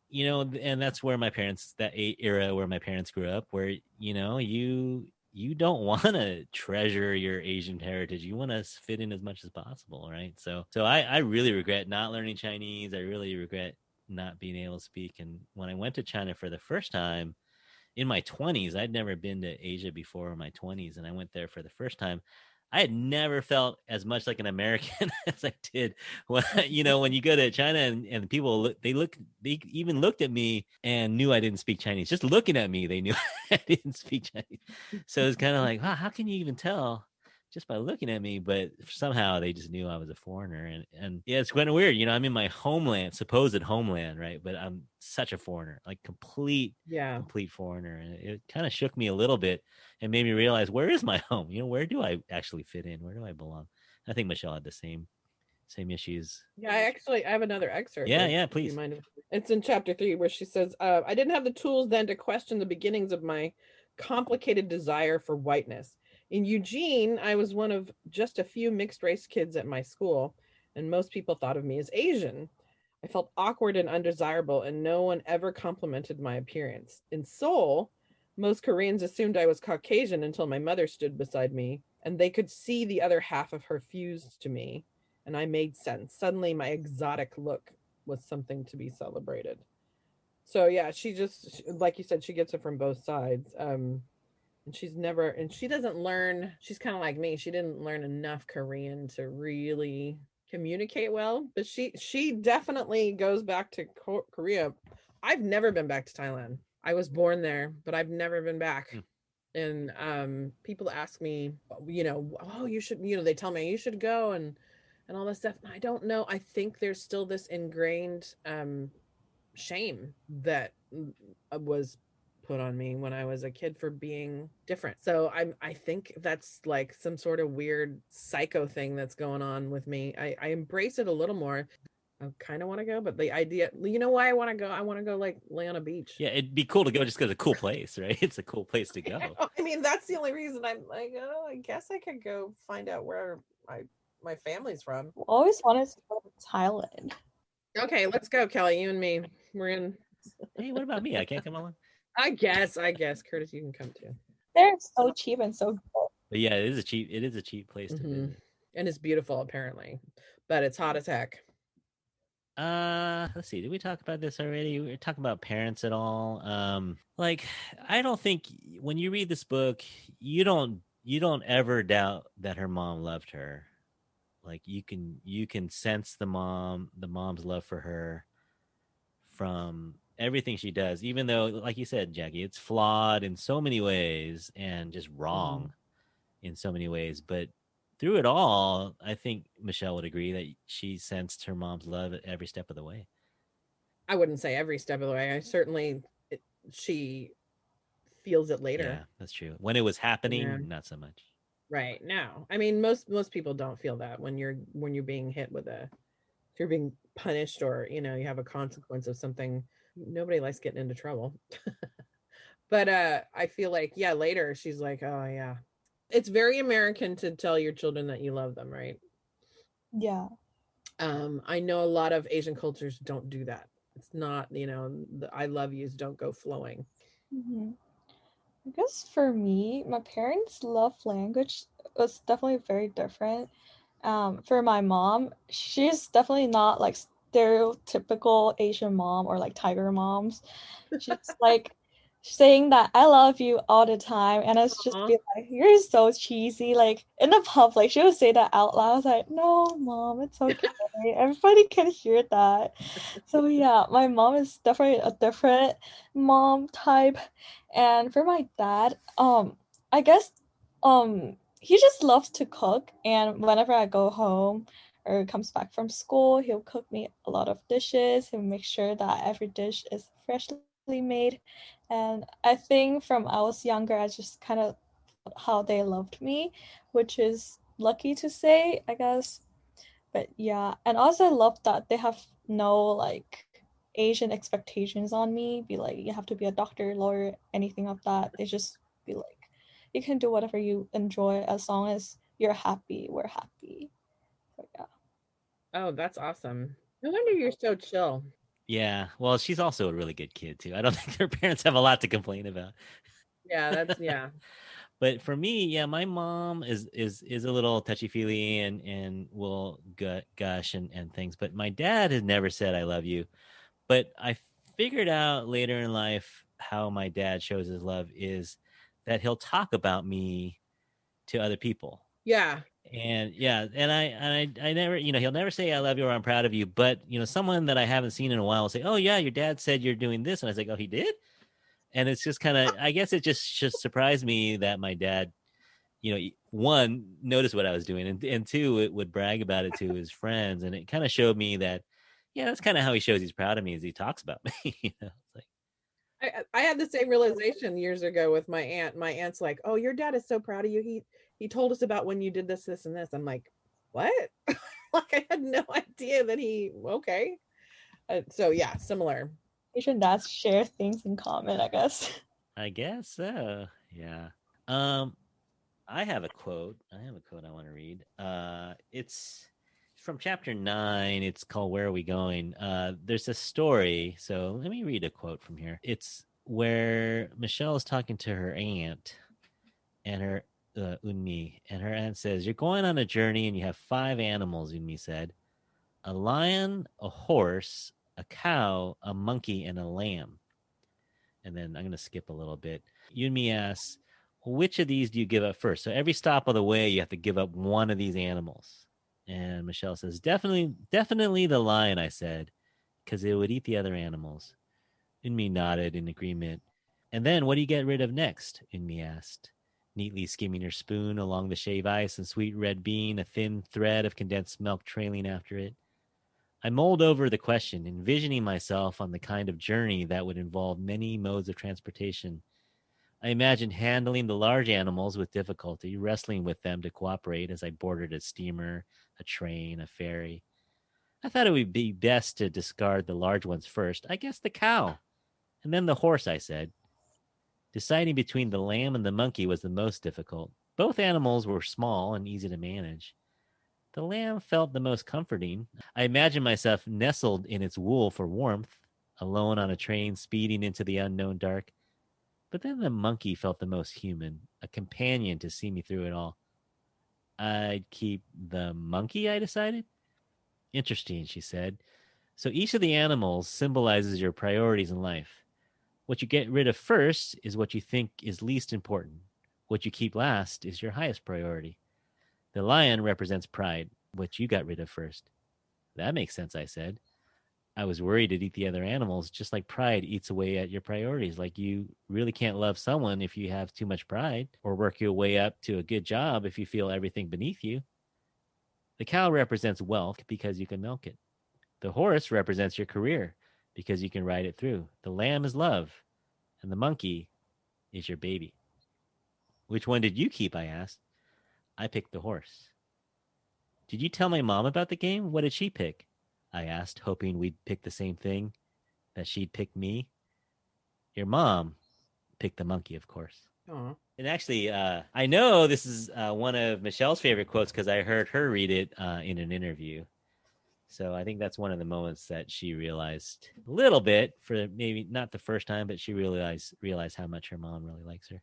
and that's where that era where my parents grew up, where, you you don't want to treasure your Asian heritage. You want to fit in as much as possible, right? So I really regret not learning Chinese. I really regret not being able to speak. And when I went to China for the first time in my 20s, I'd never been to Asia before in my 20s, and I went there for the first time. I had never felt as much like an American as I did when, when you go to China and people they even looked at me and knew I didn't speak Chinese. Just looking at me, they knew I didn't speak Chinese. So it's kind of like, wow, how can you even tell just by looking at me? But somehow they just knew I was a foreigner. And yeah, it's kind of weird. I'm in my homeland, supposed homeland, right? But I'm such a foreigner, like complete foreigner. And it kind of shook me a little bit and made me realize, where is my home? Where do I actually fit in? Where do I belong? I think Michelle had the same issues. Yeah, I have another excerpt. Yeah, please. You mind? It's in chapter 3 where she says, I didn't have the tools then to question the beginnings of my complicated desire for whiteness. In Eugene, I was one of just a few mixed race kids at my school, and most people thought of me as Asian. I felt awkward and undesirable, and no one ever complimented my appearance. In Seoul, most Koreans assumed I was Caucasian until my mother stood beside me, and they could see the other half of her fused to me, and I made sense. Suddenly, my exotic look was something to be celebrated. So yeah, she just, like you said, she gets it from both sides. And she doesn't learn, she's kind of like me. She didn't learn enough Korean to really communicate well, but she definitely goes back to Korea. I've never been back to Thailand. I was born there, but I've never been back. And people ask me, oh, you should, they tell me you should go and all this stuff. I don't know. I think there's still this ingrained shame that was put on me when I was a kid for being different. So I think that's like some sort of weird psycho thing that's going on with me. I embrace it a little more. I kind of want to go, but the idea, why I want to go? I want to go like lay on a beach. Yeah, it'd be cool to go just because it's a cool place, right? It's a cool place to go. I mean, that's the only reason I'm like, I guess I could go find out where my family's from. I always wanted to go to Thailand. Okay, let's go, Kelly. You and me. We're in. Hey, what about me? I can't come along. I guess, Curtis, you can come too. They're so cheap and so good. But yeah, it is a cheap place to visit. And it's beautiful apparently, but it's hot as heck. Let's see. Did we talk about this already? We were talking about parents at all. I don't think when you read this book, you don't ever doubt that her mom loved her. Like you can sense the mom's love for her from everything she does, even though, like you said, Jackie, it's flawed in so many ways and just wrong in so many ways. But through it all, I think Michelle would agree that she sensed her mom's love at every step of the way. I wouldn't say every step of the way. She feels it later. Yeah, that's true. When it was happening, not so much. Right. No. I mean, most people don't feel that when you're being hit with if you're being punished or, you have a consequence of something. Nobody likes getting into trouble. But I feel like, later she's like, oh yeah. It's very American to tell your children that you love them, right? Yeah. I know a lot of Asian cultures don't do that. It's not, the I love yous don't go flowing. Mm-hmm. I guess for me, my parents' love language was definitely very different. For my mom, she's definitely not like stereotypical Asian mom or like tiger moms. She's like saying that I love you all the time, and it's just be like, you're so cheesy. Like in the public, she would say that out loud. I was like, no, mom, it's okay. Everybody can hear that. So yeah, my mom is definitely a different mom type. And for my dad, I guess he just loves to cook, and whenever I go home or comes back from school, he'll cook me a lot of dishes. He'll make sure that every dish is freshly made. And I think from I was younger, I just kind of how they loved me, which is lucky to say, I guess. But yeah, and also I love that they have no like Asian expectations on me, be like, you have to be a doctor, lawyer, anything of that. They just be like, you can do whatever you enjoy as long as you're happy, we're happy. So yeah. Oh, that's awesome. No wonder you're so chill. Yeah, well, she's also a really good kid too. I don't think her parents have a lot to complain about. Yeah, that's But for me, yeah, my mom is a little touchy feely and will gush and things. But my dad has never said I love you. But I figured out later in life how my dad shows his love is that he'll talk about me to other people. Yeah. And yeah, and I never, he'll never say I love you or I'm proud of you, but someone that I haven't seen in a while will say, "Oh yeah, your dad said you're doing this," and I was like, "Oh, he did?" And it's just kind of, I guess it just surprised me that my dad, one, noticed what I was doing, and two, it would brag about it to his friends, and it kind of showed me that, yeah, that's kind of how he shows he's proud of me, is he talks about me. It's like, I had the same realization years ago with my aunt. My aunt's like, "Oh, your dad is so proud of you. He told us about when you did this, this, and this." I'm like, "What?" Like I had no idea that he. Okay, so yeah, similar. Asian dads share things in common, I guess. I guess so. Yeah. I have a quote. I want to read. It's from chapter 9. It's called "Where Are We Going?" There's a story. So let me read a quote from here. It's where Michelle is talking to her aunt and her Unmi, and her aunt says, "You're going on a journey and you have 5 animals," Unmi said. "A lion, a horse, a cow, a monkey, and a lamb." And then I'm going to skip a little bit. Unmi asks, "Which of these do you give up first?" So every stop of the way, you have to give up one of these animals. And Michelle says, definitely the lion," I said, "because it would eat the other animals." Unmi nodded in agreement. "And then what do you get rid of next?" Unmi asked, neatly skimming her spoon along the shave ice and sweet red bean, a thin thread of condensed milk trailing after it. I mulled over the question, envisioning myself on the kind of journey that would involve many modes of transportation. I imagined handling the large animals with difficulty, wrestling with them to cooperate as I boarded a steamer, a train, a ferry. I thought it would be best to discard the large ones first. I guess the cow. And then the horse, I said. Deciding between the lamb and the monkey was the most difficult. Both animals were small and easy to manage. The lamb felt the most comforting. I imagined myself nestled in its wool for warmth, alone on a train speeding into the unknown dark. But then the monkey felt the most human, a companion to see me through it all. I'd keep the monkey, I decided. Interesting, she said. So each of the animals symbolizes your priorities in life. What you get rid of first is what you think is least important. What you keep last is your highest priority. The lion represents pride, what you got rid of first. That makes sense, I said. I was worried it'd eat the other animals, just like pride eats away at your priorities. Like you really can't love someone if you have too much pride, or work your way up to a good job if you feel everything beneath you. The cow represents wealth because you can milk it. The horse represents your career because you can ride it through. The lamb is love, and the monkey is your baby. Which one did you keep? I asked. I picked the horse. Did you tell my mom about the game? What did she pick? I asked, hoping we'd pick the same thing, that she'd pick me. Your mom picked the monkey, of course. Aw. And actually, I know this is one of Michelle's favorite quotes because I heard her read it in an interview. So I think that's one of the moments that she realized a little bit, for maybe not the first time, but she realized how much her mom really likes her.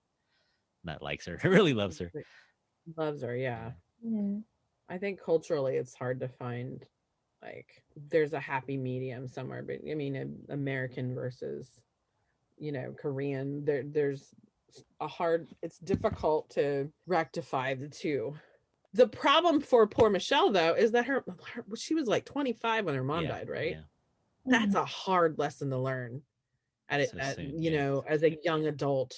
Not likes her, really loves her. Loves her, yeah. Mm. I think culturally it's hard to find, like, there's a happy medium somewhere, but I mean, American versus, Korean, there's it's difficult to rectify the two. The problem for poor Michelle, though, is that she was like 25 when her mom died, right? Yeah. That's a hard lesson to learn So soon, as a young adult.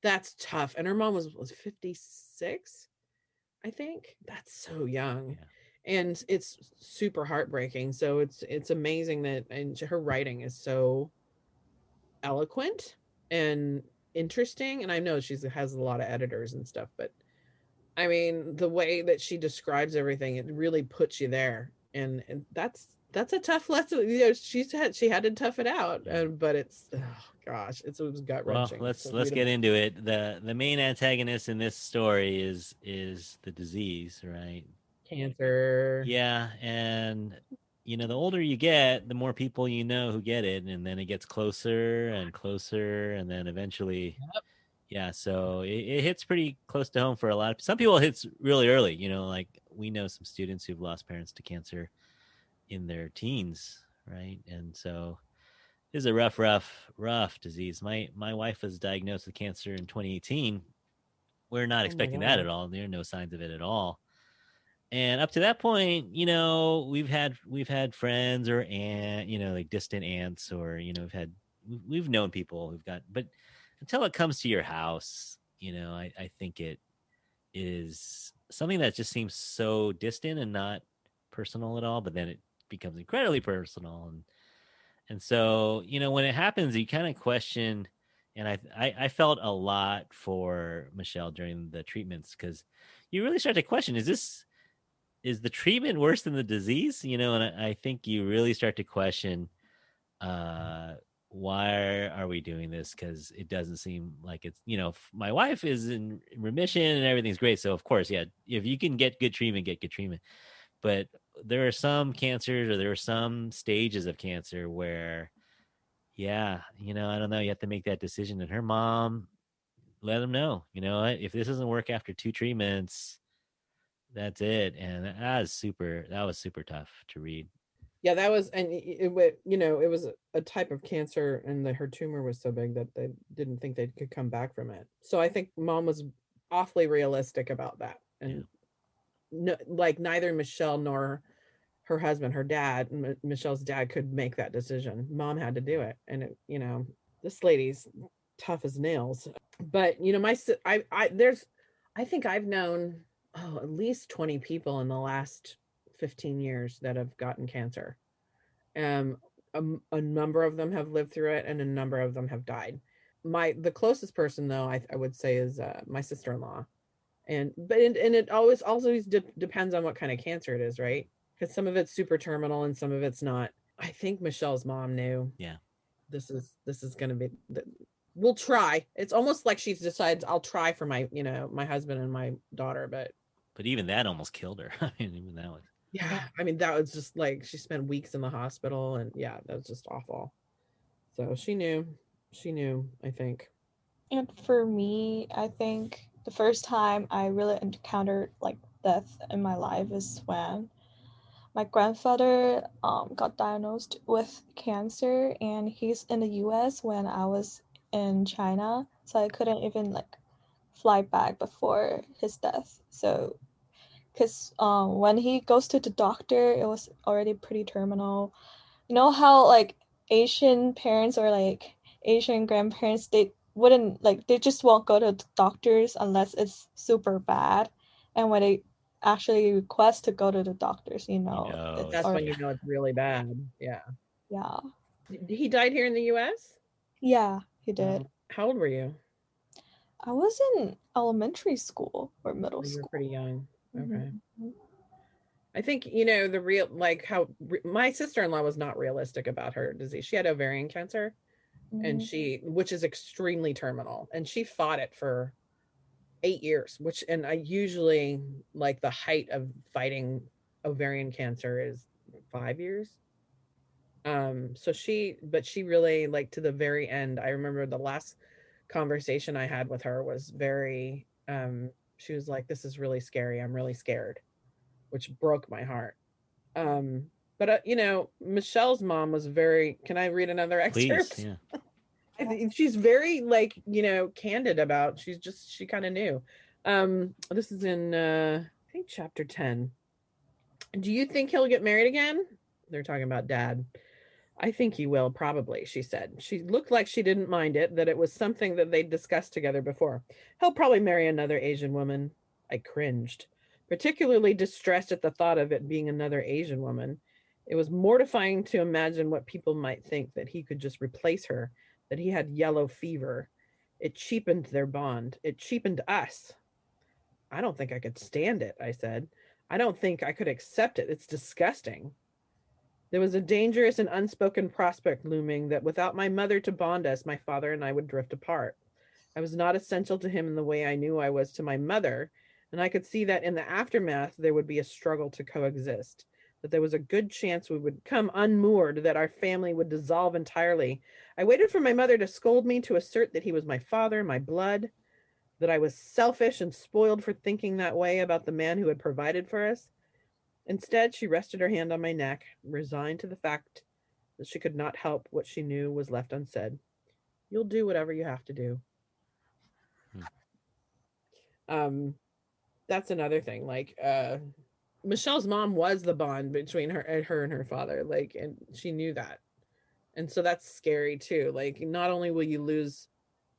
That's tough. And her mom was 56, I think. That's so young. Yeah. And it's super heartbreaking. So it's amazing that, and her writing is so eloquent and interesting. And I know she has a lot of editors and stuff, but I mean, the way that she describes everything, it really puts you there. And that's a tough lesson. She had to tough it out. But it's, oh gosh, it was gut wrenching. Well, let's get into it. The main antagonist in this story is the disease, right? Cancer. Yeah, and the older you get, the more people you know who get it, and then it gets closer and closer, and then eventually, Yeah, so it hits pretty close to home for a lot of some people. It hits really early. Like we know some students who've lost parents to cancer in their teens, right? And so it's a rough disease. My wife was diagnosed with cancer in 2018. We're not Oh my expecting that God. at all. There are no signs of it at all. And up to that point, we've had friends or like distant aunts, or we've known people who've got, but until it comes to your house, I think it is something that just seems so distant and not personal at all. But then it becomes incredibly personal, and so when it happens, you kind of question. And I felt a lot for Michelle during the treatments, because you really start to question: is the treatment worse than the disease? And I think you really start to question, why are we doing this? Because it doesn't seem like it's, my wife is in remission and everything's great. So of course, yeah, if you can get good treatment, get good treatment. But there are some cancers, or there are some stages of cancer where, yeah, I don't know, you have to make that decision. And her mom let them know, if this doesn't work after 2 treatments, that's it. And that was super tough to read. Yeah, that was, and it was a type of cancer, and her tumor was so big that they didn't think they could come back from it. So I think mom was awfully realistic about that. And no, like neither Michelle nor her husband, her dad, Michelle's dad, could make that decision. Mom had to do it. And this lady's tough as nails. But I think I've known at least 20 people in the last 15 years that have gotten cancer. Um, a number of them have lived through it, and a number of them have died. The closest person, though, I would say, is my sister-in-law. And it always also depends on what kind of cancer it is, right? Because some of it's super terminal and some of it's not. I think Michelle's mom knew. Yeah. This is going to be. We'll try. It's almost like she decides, I'll try for my my husband and my daughter, but even that almost killed her. I mean, even that was. Yeah, I mean, that was just like, she spent weeks in the hospital, and yeah, that was just awful. So she knew, I think. And for me, I think the first time I really encountered like death in my life is when my grandfather got diagnosed with cancer, and he's in the US when I was in China, so I couldn't even like fly back before his death. So because when he goes to the doctor, it was already pretty terminal. You know how like Asian parents or like Asian grandparents, they wouldn't like, they just won't go to the doctors unless it's super bad, and when they actually request to go to the doctors, it's That's when already, it's really bad. Yeah. yeah. He died here in the US? Yeah, he did. How old were you? I was in elementary school or middle You were school. pretty young. Okay. Mm-hmm. I think, the real, like how my sister-in-law was not realistic about her disease. She had ovarian cancer, and which is extremely terminal, and she fought it for 8 years, and I usually, like, the height of fighting ovarian cancer is 5 years. So she really, like, to the very end. I remember the last conversation I had with her was very, she was like, "This is really scary. I'm really scared," which broke my heart. But Michelle's mom was very, can I read another excerpt? Please, yeah. I think she's very, like, candid about, she kind of knew. This is in, I think, chapter 10. "Do you think he'll get married again?" They're talking about dad. "I think he will, probably," she said. She looked like she didn't mind it, that it was something that they'd discussed together before. "He'll probably marry another Asian woman." I cringed, particularly distressed at the thought of it being another Asian woman. It was mortifying to imagine what people might think, that he could just replace her, that he had yellow fever. It cheapened their bond. It cheapened us. "I don't think I could stand it," I said. "I don't think I could accept it. It's disgusting." There was a dangerous and unspoken prospect looming, that without my mother to bond us, my father and I would drift apart. I was not essential to him in the way I knew I was to my mother, and I could see that in the aftermath there would be a struggle to coexist, that there was a good chance we would come unmoored, that our family would dissolve entirely. I waited for my mother to scold me, to assert that he was my father, my blood. that I was selfish and spoiled for thinking that way about the man who had provided for us. Instead, she rested her hand on my neck, resigned to the fact that she could not help what she knew was left unsaid. You'll do whatever you have to do. That's another thing. Like, Michelle's mom was the bond between her and her father. Like, and she knew that. And so that's scary too. Like, not only will you lose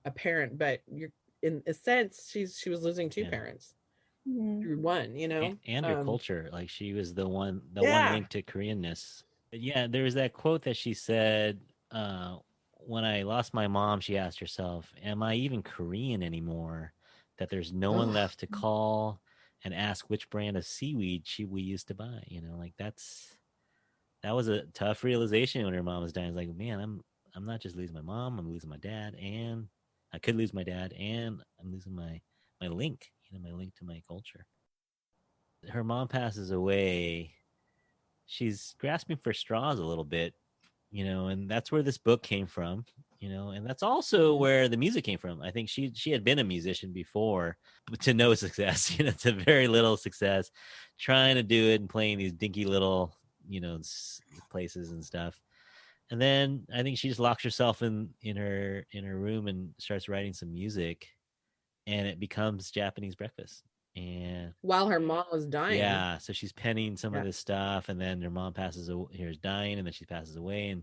a parent, but you're, in a sense, she was losing two parents through one, you know? And her culture. Like, she was the one Yeah. link to Koreanness. But yeah, there was that quote that she said, when I lost my mom, she asked herself, am I even Korean anymore? That there's no one left to call and ask which brand of seaweed we used to buy. You know, like that was a tough realization when her mom was dying. It's like, man, I'm not just losing my mom, I'm losing my dad, and I could lose my dad, and I'm losing my link, you know, my link to my culture. Her mom passes away. She's grasping for straws a little bit, you know, and that's where this book came from, you know, and that's also where the music came from. I think she had been a musician before, but to no success, you know, to very little success, trying to do it and playing these dinky little, you know, places and stuff. And then I think she just locks herself in her room and starts writing some music, and it becomes Japanese Breakfast. And while her mom was dying. Yeah, so she's penning some of this stuff, and then her mom is dying, and then she passes away,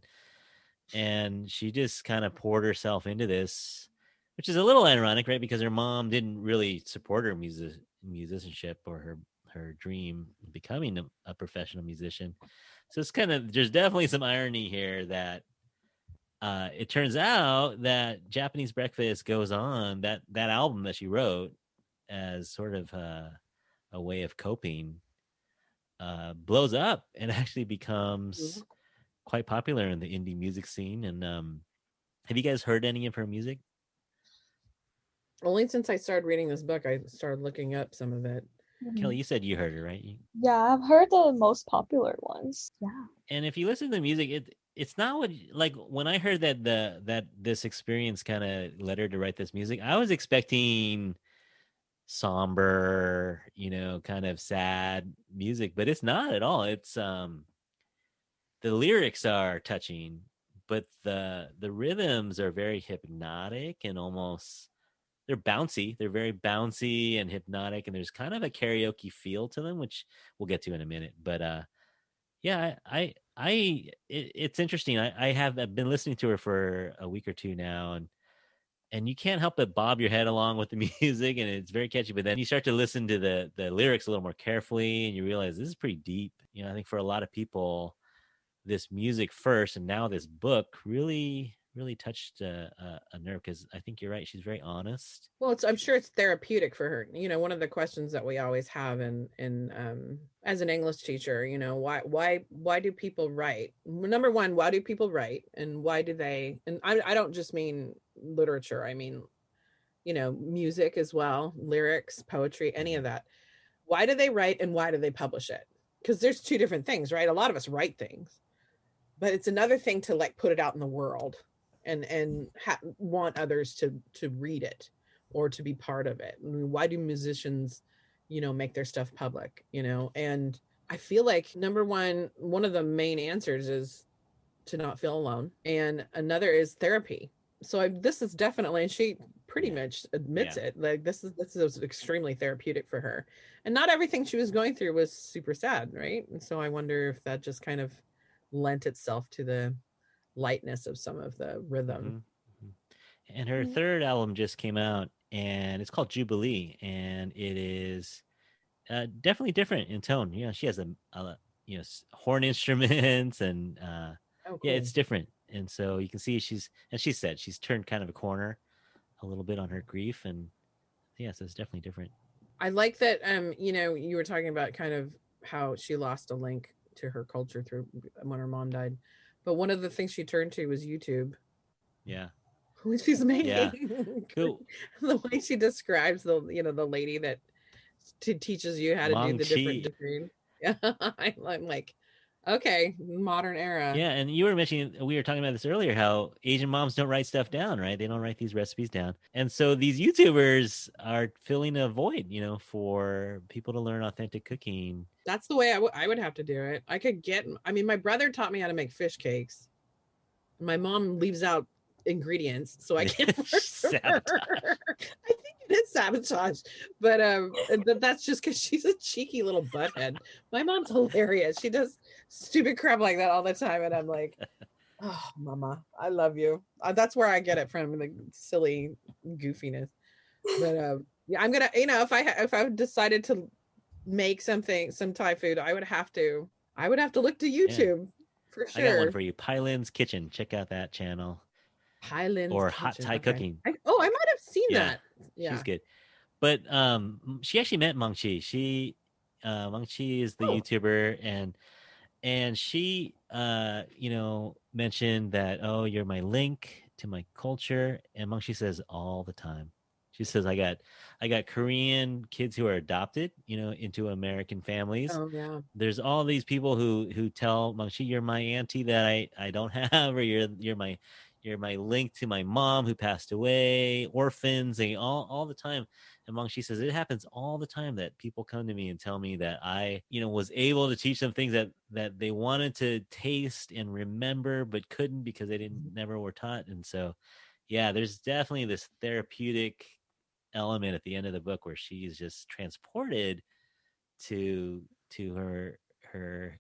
and she just kind of poured herself into this, which is a little ironic, right? Because her mom didn't really support her musicianship or her dream of becoming a professional musician. So it's kind of, there's definitely some irony here that it turns out that Japanese Breakfast goes on, that album that she wrote as sort of a way of coping, blows up and actually becomes quite popular in the indie music scene. And have you guys heard any of her music? Only since I started reading this book, I started looking up some of it. Kelly, you said you heard it, right? Yeah, I've heard the most popular ones. Yeah. And if you listen to the music, it's not what, like, when I heard that this experience kind of led her to write this music, I was expecting somber, you know, kind of sad music, but it's not at all. It's the lyrics are touching, but the rhythms are very hypnotic and almost, they're bouncy. They're very bouncy and hypnotic, and there's kind of a karaoke feel to them, which we'll get to in a minute. But yeah, it's interesting. I've been listening to her for a week or two now, and you can't help but bob your head along with the music, and it's very catchy. But then you start to listen to the lyrics a little more carefully, and you realize this is pretty deep. You know, I think for a lot of people, this music first, and now this book really touched a nerve, because I think you're right. She's very honest. Well, I'm sure it's therapeutic for her. You know, one of the questions that we always have in as an English teacher, you know, why do people write? Number one, why do people write, and why do they? And I don't just mean literature. I mean, you know, music as well, lyrics, poetry, any of that. Why do they write, and why do they publish it? Because there's two different things, right? A lot of us write things, but it's another thing to like put it out in the world and want others to read it or to be part of it. I mean, why do musicians, you know, make their stuff public, you know? And I feel like number one of the main answers is to not feel alone, and another is therapy. So this is definitely, and she pretty much admits it, like this is extremely therapeutic for her. And not everything she was going through was super sad, right? And so I wonder if that just kind of lent itself to the lightness of some of the rhythm. And her third album just came out, and it's called Jubilee, and it is definitely different in tone. You know, she has a you know, horn instruments, and cool. Yeah, it's different. And so you can see she said she's turned kind of a corner a little bit on her grief, and yeah, so it's definitely different. I like that. You know, you were talking about kind of how she lost a link to her culture through when her mom died, but one of the things she turned to was YouTube. Yeah, which she's making. Yeah. Cool. The way she describes the lady that teaches you how to do the different degree. Yeah, I'm like, Okay, modern era. Yeah, and you were mentioning, we were talking about this earlier, how Asian moms don't write stuff down, right? They don't write these recipes down. And so these YouTubers are filling a void, for people to learn authentic cooking. That's the way I would have to do it. I mean, my brother taught me how to make fish cakes. My mom leaves out ingredients, so I can't force her. I think it is sabotage, but that's just because she's a cheeky little butthead. My mom's hilarious. She does stupid crap like that all the time, and I'm like, oh, Mama, I love you. That's where I get it from, the silly goofiness. But yeah, I'm gonna, if I decided to make some Thai food, I would have to look to YouTube. Yeah. For sure. I got one for you. Pailin's Kitchen. Check out that channel. Pailin's or Kitchen. Hot Thai Cooking. I might have seen that. Yeah, she's good. But she actually met Mangchi. Mangchi is the YouTuber, and she mentioned that, oh, you're my link to my culture, and Mangchi says all the time. She says, I got Korean kids who are adopted, into American families. Oh yeah. There's all these people who tell Mangchi, you're my auntie that I don't have, or you're my link to my mom who passed away, orphans, and all the time. And Mangchi says it happens all the time that people come to me and tell me that I, was able to teach them things that they wanted to taste and remember but couldn't because they never were taught. And so, yeah, there's definitely this therapeutic element at the end of the book where she's just transported to her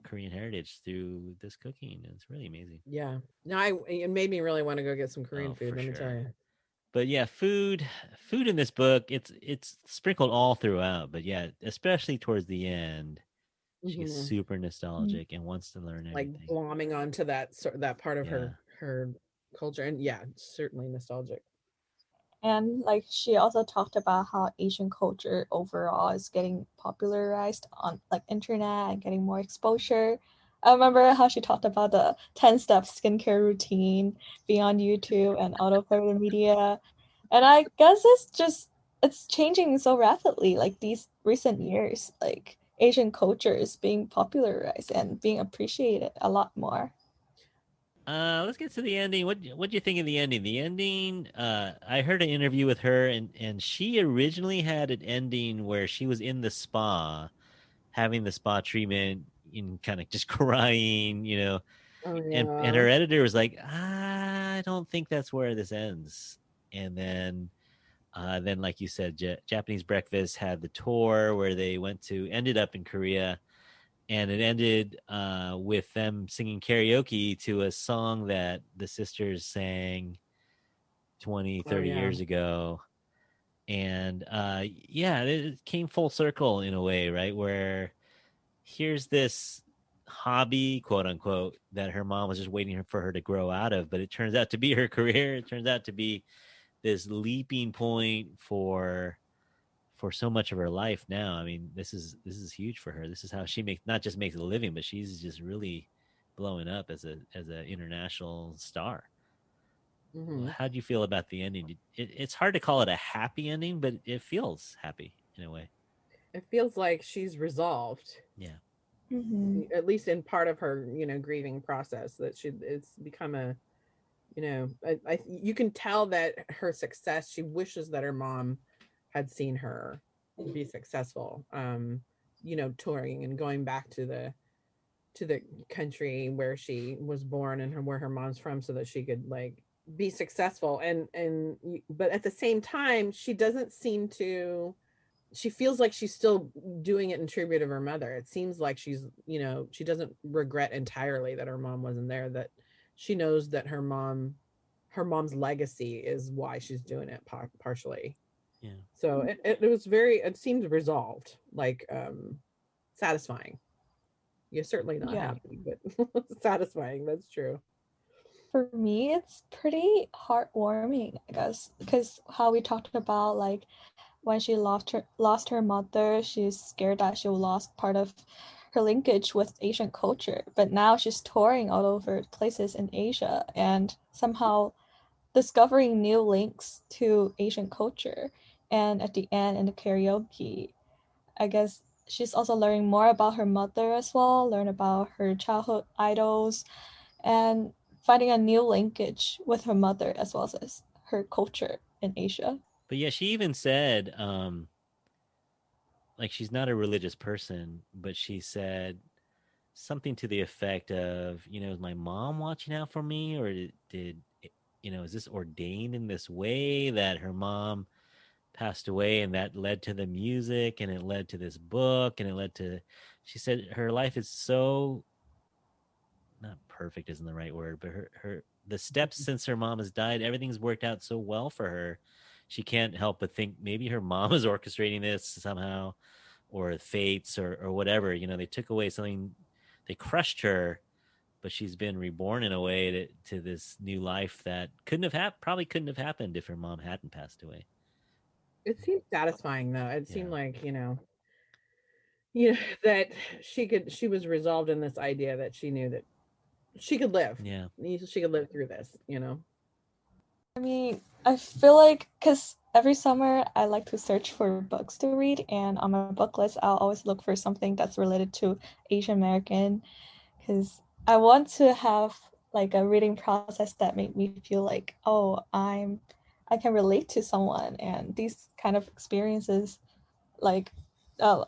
Korean heritage through this cooking. It's really amazing. Yeah. No, it made me really want to go get some Korean food, let me tell you. But yeah, food in this book, it's sprinkled all throughout, but yeah, especially towards the end, she gets super nostalgic and wants to learn everything. Like glomming onto that part of her culture, and yeah, certainly nostalgic. And like she also talked about how Asian culture overall is getting popularized on like internet and getting more exposure. I remember how she talked about the 10-step skincare routine being on YouTube and autoplay media. And I guess it's changing so rapidly, like these recent years, like Asian culture is being popularized and being appreciated a lot more. Let's get to the ending. What do you think of the ending? The ending, I heard an interview with her, and she originally had an ending where she was in the spa, having the spa treatment, and kind of just crying, and her editor was like, I don't think that's where this ends. And then like you said, Japanese Breakfast had the tour where they ended up in Korea. And it ended with them singing karaoke to a song that the sisters sang 30 years ago. And it came full circle in a way, right? Where here's this hobby, quote unquote, that her mom was just waiting for her to grow out of, but it turns out to be her career. It turns out to be this leaping point for so much of her life now. I mean, this is huge for her. This is how she not just makes a living, but she's just really blowing up as an international star. Mm-hmm. How do you feel about the ending? It's hard to call it a happy ending, but it feels happy in a way. It feels like she's resolved. Yeah. Mm-hmm. At least in part of her, grieving process, that it's become a, you can tell that her success, she wishes that her mom had seen her be successful, touring and going back to the country where she was born and where her mom's from, so that she could like be successful. But at the same time, she doesn't seem to. She feels like she's still doing it in tribute of her mother. It seems like she's, she doesn't regret entirely that her mom wasn't there. That she knows that her mom's legacy is why she's doing it partially. Yeah. So it seemed resolved, like satisfying. You're certainly not happy, but satisfying. That's true. For me, it's pretty heartwarming, I guess, because how we talked about like when she lost her mother, she's scared that she'll lost part of her linkage with Asian culture. But now she's touring all over places in Asia and somehow discovering new links to Asian culture. And at the end in the karaoke, I guess she's also learning more about her mother as well, learn about her childhood idols, and finding a new linkage with her mother as well as her culture in Asia. But yeah, she even said, like, she's not a religious person, but she said something to the effect of, is my mom watching out for me, or did is this ordained in this way that her mom passed away and that led to the music and it led to this book and it led to, she said her life is so, not perfect isn't the right word, but the steps since her mom has died, everything's worked out so well for her. She can't help but think maybe her mom is orchestrating this somehow, or fates, or whatever. They took away something, they crushed her, but she's been reborn in a way to this new life that probably couldn't have happened if her mom hadn't passed away. It seemed satisfying though. It Yeah. seemed like, that she was resolved in this idea that she knew that she could live. Yeah. She could live through this, I mean, I feel like, because every summer I like to search for books to read, and on my book list, I'll always look for something that's related to Asian American, because I want to have like a reading process that made me feel like, oh, I can relate to someone, and these kind of experiences, like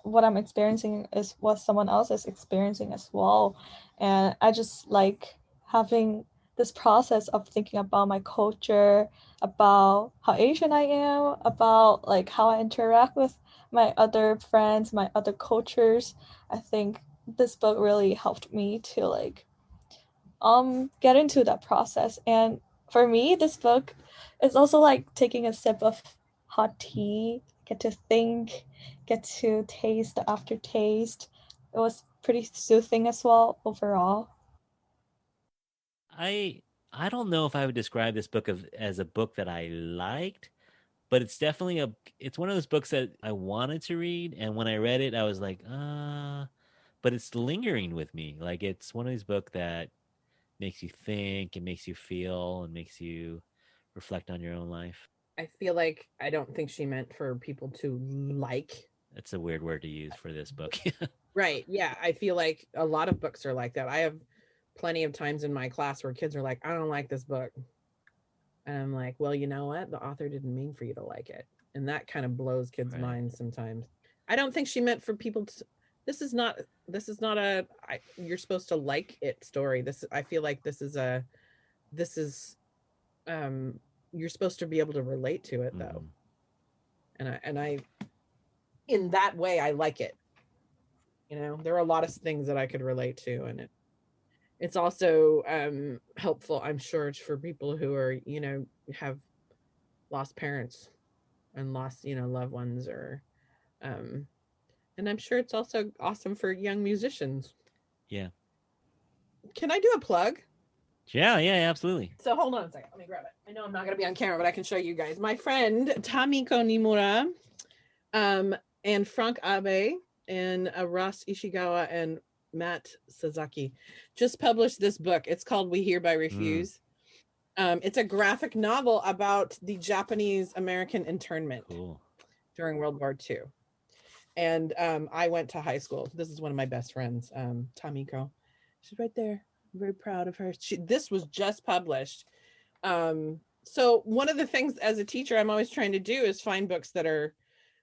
what I'm experiencing is what someone else is experiencing as well. And I just like having this process of thinking about my culture, about how Asian I am, about like how I interact with my other friends, my other cultures. I think this book really helped me to like get into that process. And for me, this book is also like taking a sip of hot tea, get to think, get to taste the aftertaste. It was pretty soothing as well overall. I don't know if I would describe this book as a book that I liked, but it's definitely it's one of those books that I wanted to read, and when I read it I was like, but it's lingering with me. Like, it's one of these books that makes you think, and makes you feel, and makes you reflect on your own life. I feel like I don't think she meant for people to like. That's a weird word to use for this book. Right. Yeah. I feel like a lot of books are like that. I have plenty of times in my class where kids are like, I don't like this book. And I'm like, well, you know what? The author didn't mean for you to like it. And that kind of blows kids' minds sometimes. I don't think she meant for people to, this is not you're supposed to like it story. I feel like you're supposed to be able to relate to it though. And I in that way, I like it. There are a lot of things that I could relate to, and it's also helpful, I'm sure, for people who are, have lost parents and lost, loved ones, or and I'm sure it's also awesome for young musicians. Yeah. Can I do a plug? Yeah, absolutely. So hold on a second. Let me grab it. I know I'm not going to be on camera, but I can show you guys. My friend Tamiko Nimura, and Frank Abe, and Ross Ishigawa, and Matt Sasaki just published this book. It's called We Hereby Refuse. It's a graphic novel about the Japanese American internment during World War II. And I went to high school. This is one of my best friends, Tamiko. She's right there. I'm very proud of her. This was just published. So one of the things as a teacher I'm always trying to do is find books that are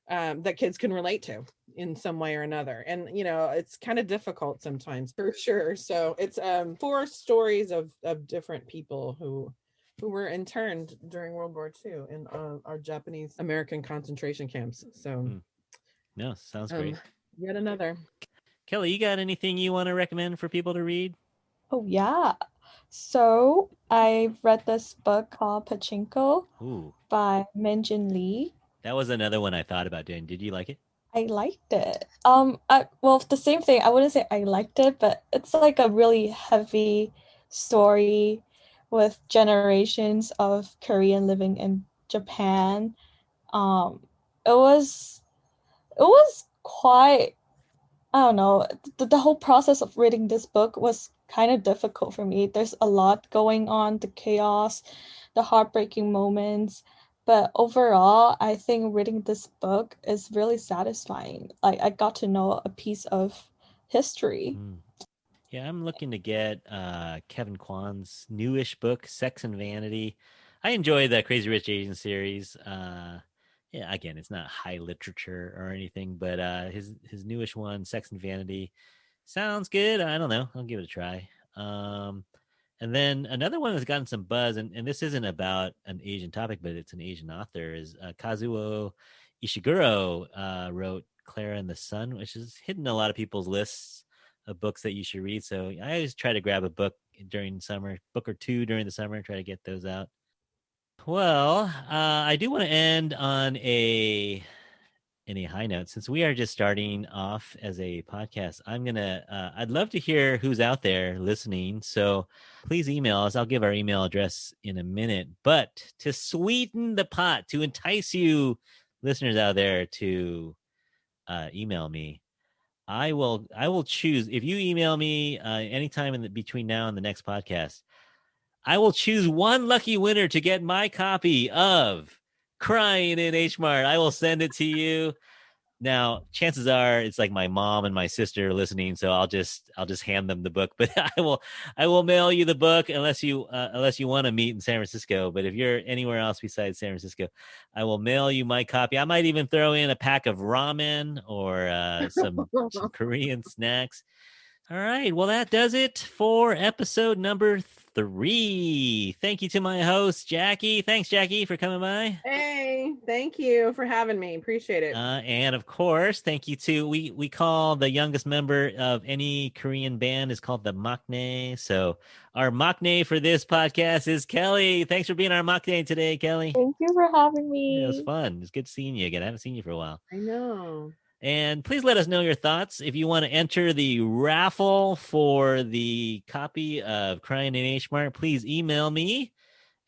that kids can relate to in some way or another. And, it's kind of difficult sometimes, for sure. So it's 4 stories of different people who were interned during World War II in our Japanese American concentration camps. So no, sounds great. Yet another. Kelly, you got anything you want to recommend for people to read? Oh, yeah. So I've read this book called Pachinko by Minjin Lee. That was another one I thought about doing. Did you like it? I liked it. Well, the same thing. I wouldn't say I liked it, but it's like a really heavy story with generations of Korean living in Japan. It was quite, I don't know, the whole process of reading this book was kind of difficult for me. There's a lot going on, the chaos, the heartbreaking moments, But overall, I think reading this book is really satisfying. Like I got to know a piece of history. Yeah, I'm looking to get Kevin Kwan's newish book, Sex and Vanity. I enjoy the Crazy Rich Asian series. Yeah, again, it's not high literature or anything, but his newish one, Sex and Vanity, sounds good. I don't know. I'll give it a try. And then another one that's gotten some buzz, and this isn't about an Asian topic, but it's an Asian author, is Kazuo Ishiguro wrote Clara and the Sun, which is hitting a lot of people's lists of books that you should read. So I always try to grab a book during summer, book or two during the summer, try to get those out. Well, I do want to end on a high note. Since we are just starting off as a podcast, I'd love to hear who's out there listening. So please email us. I'll give our email address in a minute. But to sweeten the pot, to entice you listeners out there to email me, I will choose. If you email me anytime between now and the next podcast, I will choose one lucky winner to get my copy of Crying in H-Mart. I will send it to you. Now, chances are it's like my mom and my sister listening, so I'll just hand them the book. But I will mail you the book unless you want to meet in San Francisco. But if you're anywhere else besides San Francisco, I will mail you my copy. I might even throw in a pack of ramen or some Korean snacks. All right. Well, that does it for episode number 3. Thank you to my host, Jackie. Thanks, Jackie, for coming by. Hey, thank you for having me. Appreciate it. And of course, thank you to we call the youngest member of any Korean band is called the maknae. So our maknae for this podcast is Kelly. Thanks for being our maknae today, Kelly. Thank you for having me. Yeah, it was fun. It's good seeing you again. I haven't seen you for a while. I know. And please let us know your thoughts. If you want to enter the raffle for the copy of Crying in H-Mart, please email me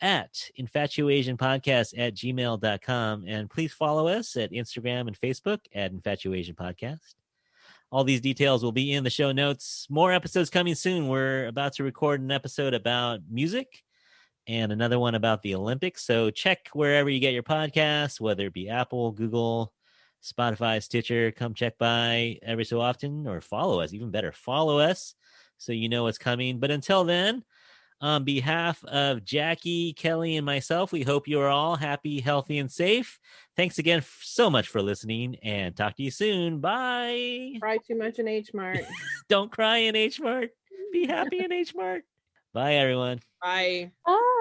at InfatuAsianPodcast@gmail.com. And please follow us at Instagram and Facebook at InfatuAsianPodcast. All these details will be in the show notes. More episodes coming soon. We're about to record an episode about music and another one about the Olympics. So check wherever you get your podcasts, whether it be Apple, Google, Spotify, Stitcher. Come check by every so often, or follow us. Even better, follow us so you know what's coming. But until then, on behalf of Jackie, Kelly, and myself, we hope you are all happy, healthy, and safe. Thanks again so much for listening, and talk to you soon. Bye. Cry too much in H-Mart. Don't cry in H-Mart. Be happy in H-Mart. Bye, everyone. Bye. Bye.